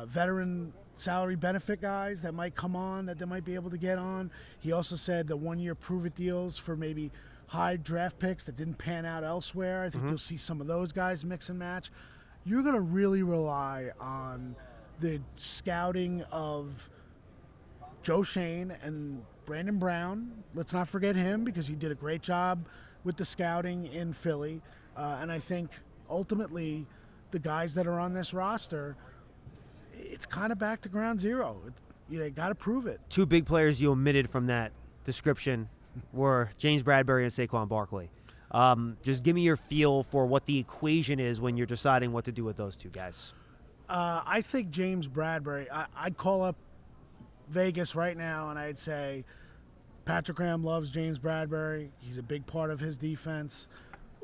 veteran salary benefit guys that might come on, that they might be able to get on. He also said the 1-year prove-it deals for maybe high draft picks that didn't pan out elsewhere. I think you'll see some of those guys mix and match. You're going to really rely on the scouting of Joe Shane and Brandon Brown. Let's not forget him, because he did a great job with the scouting in Philly. And I think ultimately the guys that are on this roster, it's kind of back to ground zero. You got to prove it. 2 big players you omitted from that description were James Bradbury and Saquon Barkley. Just give me your feel for what the equation is when you're deciding what to do with those 2 guys. I think James Bradbury, I'd call up Vegas right now and I'd say Patrick Graham loves James Bradbury. He's a big part of his defense.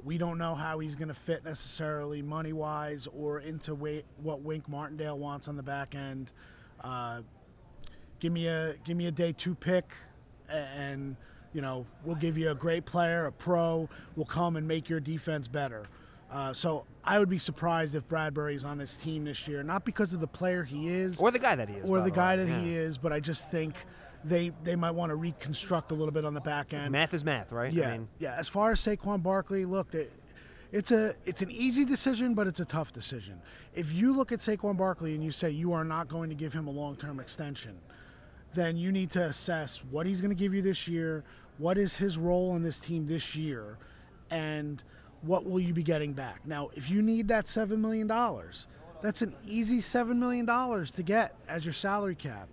We don't know how he's going to fit necessarily money-wise or into what Wink Martindale wants on the back end. Give me a day 2 pick, and we'll give you a great player, a pro. We'll come and make your defense better. So I would be surprised if Bradbury's on this team this year, not because of the player he is, or the guy that he is, he is, but I just think they might want to reconstruct a little bit on the back end. Math is math, right? Yeah, As far as Saquon Barkley, look, it's an easy decision, but it's a tough decision. If you look at Saquon Barkley and you say you are not going to give him a long-term extension, then you need to assess what he's going to give you this year, what is his role on this team this year, and what will you be getting back? Now, if you need that $7 million, that's an easy $7 million to get as your salary cap.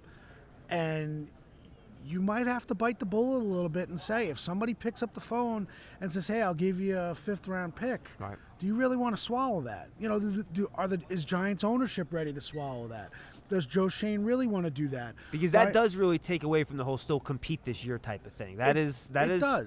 And you might have to bite the bullet a little bit and say, if somebody picks up the phone and says, hey, I'll give you a 5th-round pick, right, do you really want to swallow that? Is Giants ownership ready to swallow that? Does Joe Shane really want to do that? Because that does really take away from the whole still compete this year type of thing. That is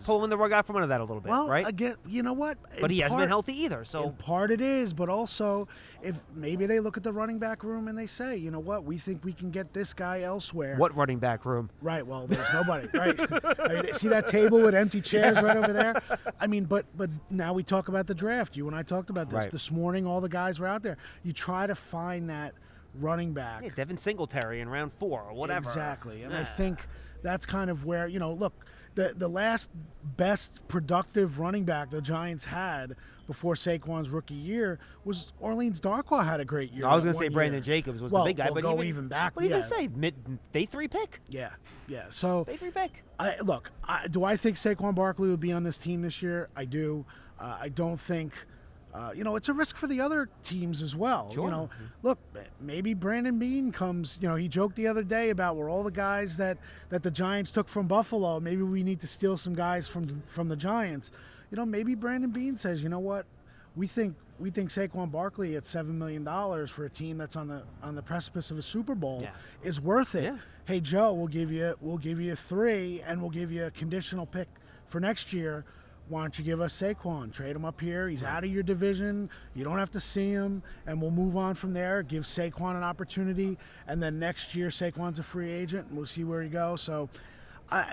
pulling the rug out from under that a little bit, right? Again, you know what? But he hasn't been healthy either. So in part it is, but also if maybe they look at the running back room and they say, you know what, we think we can get this guy elsewhere. What running back room? Right. Well, there's nobody. Right. I mean, see that table with empty chairs right over there? I mean, but now we talk about the draft. You and I talked about this this morning. All the guys were out there. You try to find that running back. Yeah, Devin Singletary in round 4 or whatever. Exactly. And I think that's kind of where, look, the last best productive running back the Giants had before Saquon's rookie year was Orleans Darkwa had a great year. I was going to say Brandon Jacobs was the big guy. But go even back. What did you say? Day 3 pick? Yeah. So day 3 pick. Do I think Saquon Barkley would be on this team this year? I do. I don't think... it's a risk for the other teams as well. Sure. Look, maybe Brandon Beane comes, he joked the other day about where all the guys that the Giants took from Buffalo, maybe we need to steal some guys from the Giants. Maybe Brandon Beane says, you know what, we think Saquon Barkley at $7 million for a team that's on the precipice of a Super Bowl is worth it. Yeah. Hey Joe, we'll give you 3 and we'll give you a conditional pick for next year. Why don't you give us Saquon? Trade him up here. He's out of your division. You don't have to see him, and we'll move on from there. Give Saquon an opportunity, and then next year Saquon's a free agent, and we'll see where he goes. So,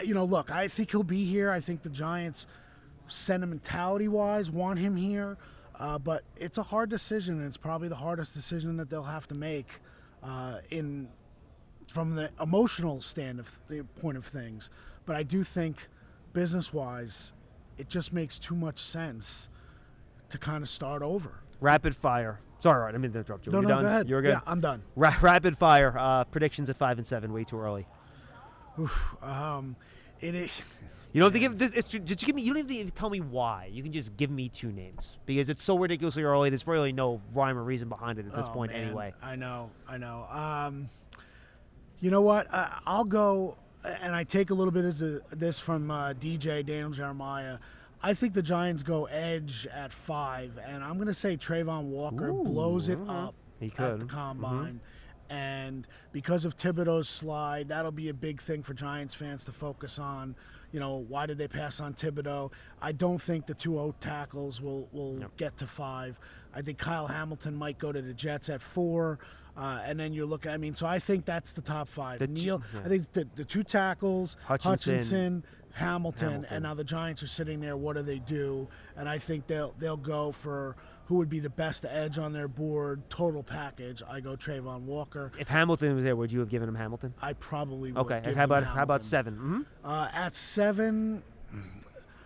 look, I think he'll be here. I think the Giants, sentimentality-wise, want him here, but it's a hard decision, and it's probably the hardest decision that they'll have to make from the emotional point of things. But I do think, business-wise, it just makes too much sense to kind of start over. Rapid fire. Sorry, I didn't interrupt you. No, You're go done? ahead. You're good? Yeah, I'm done. Rapid fire. Predictions at 5 and 7. Way too early. It is. You don't have to give. Just give me. You don't have to tell me why. You can just give me 2 names because it's so ridiculously early. There's really no rhyme or reason behind it at this point, man. anyway. I know. You know what? I'll go. And I take a little bit of this from DJ Daniel Jeremiah. I think the Giants go edge at 5, and I'm going to say Trayvon Walker blows it up at the Combine. And because of Thibodeau's slide, that'll be a big thing for Giants fans to focus on. why did they pass on Thibodeau? I don't think the 2 tackles will get to 5. I think Kyle Hamilton might go to the Jets at 4. And then you look, so I think that's the top 5. I think the 2 tackles, Hutchinson, Hamilton, and now the Giants are sitting there. What do they do? And I think they'll go for who would be the best edge on their board, total package. I go Trayvon Walker. If Hamilton was there, would you have given him Hamilton? I probably would. Okay. Give How him about Hamilton. 7? At 7,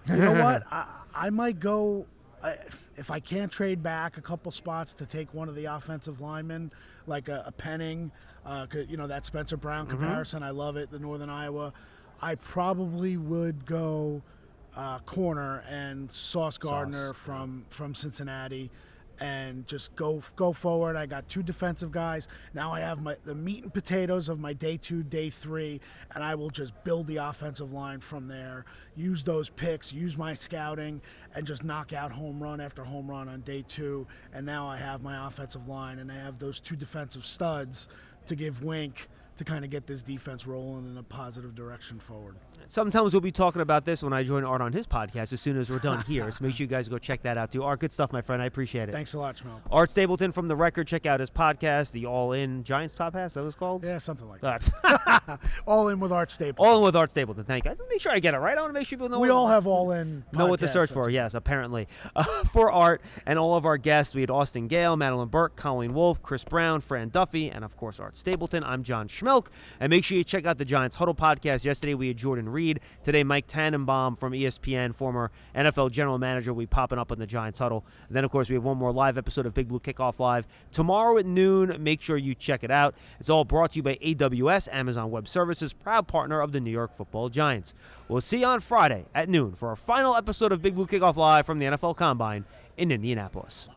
you know what? I might go. If I can't trade back a couple spots to take one of the offensive linemen, like a Penning, that Spencer Brown comparison, I love it, the Northern Iowa. I probably would go corner and Sauce Gardner from Cincinnati and just go forward. I got 2 defensive guys. Now I have the meat and potatoes of my day 2, day 3, and I will just build the offensive line from there. Use those picks, use my scouting, and just knock out home run after home run on day 2. And now I have my offensive line, and I have those 2 defensive studs to give Wink to kind of get this defense rolling in a positive direction forward. Sometimes we'll be talking about this when I join Art on his podcast as soon as we're done here. So make sure you guys go check that out too. Art, good stuff, my friend. I appreciate it. Thanks a lot, Schmel. Art Stapleton from The Record. Check out his podcast, the All In Giants Podcast. Is that what it's called? Yeah, something like that. All In with Art Stapleton. All In with Art Stapleton. Thank you. I have to make sure I get it right. I want to make sure people know. We all have All In. Know what to search for. Yes, apparently. For Art and all of our guests, we had Austin Gale, Madeline Burke, Colleen Wolfe, Chris Brown, Fran Duffy, and of course Art Stapleton. I'm John Schmelk. And make sure you check out the Giants Huddle podcast. Yesterday we had Jordan Reed. Today Mike Tannenbaum from ESPN, former NFL general manager, will be popping up on the Giants Huddle. And then, of course, we have one more live episode of Big Blue Kickoff Live tomorrow at noon. Make sure you check it out. It's all brought to you by AWS, Amazon Web Services, proud partner of the New York Football Giants. We'll see you on Friday at noon for our final episode of Big Blue Kickoff Live from the NFL Combine in Indianapolis.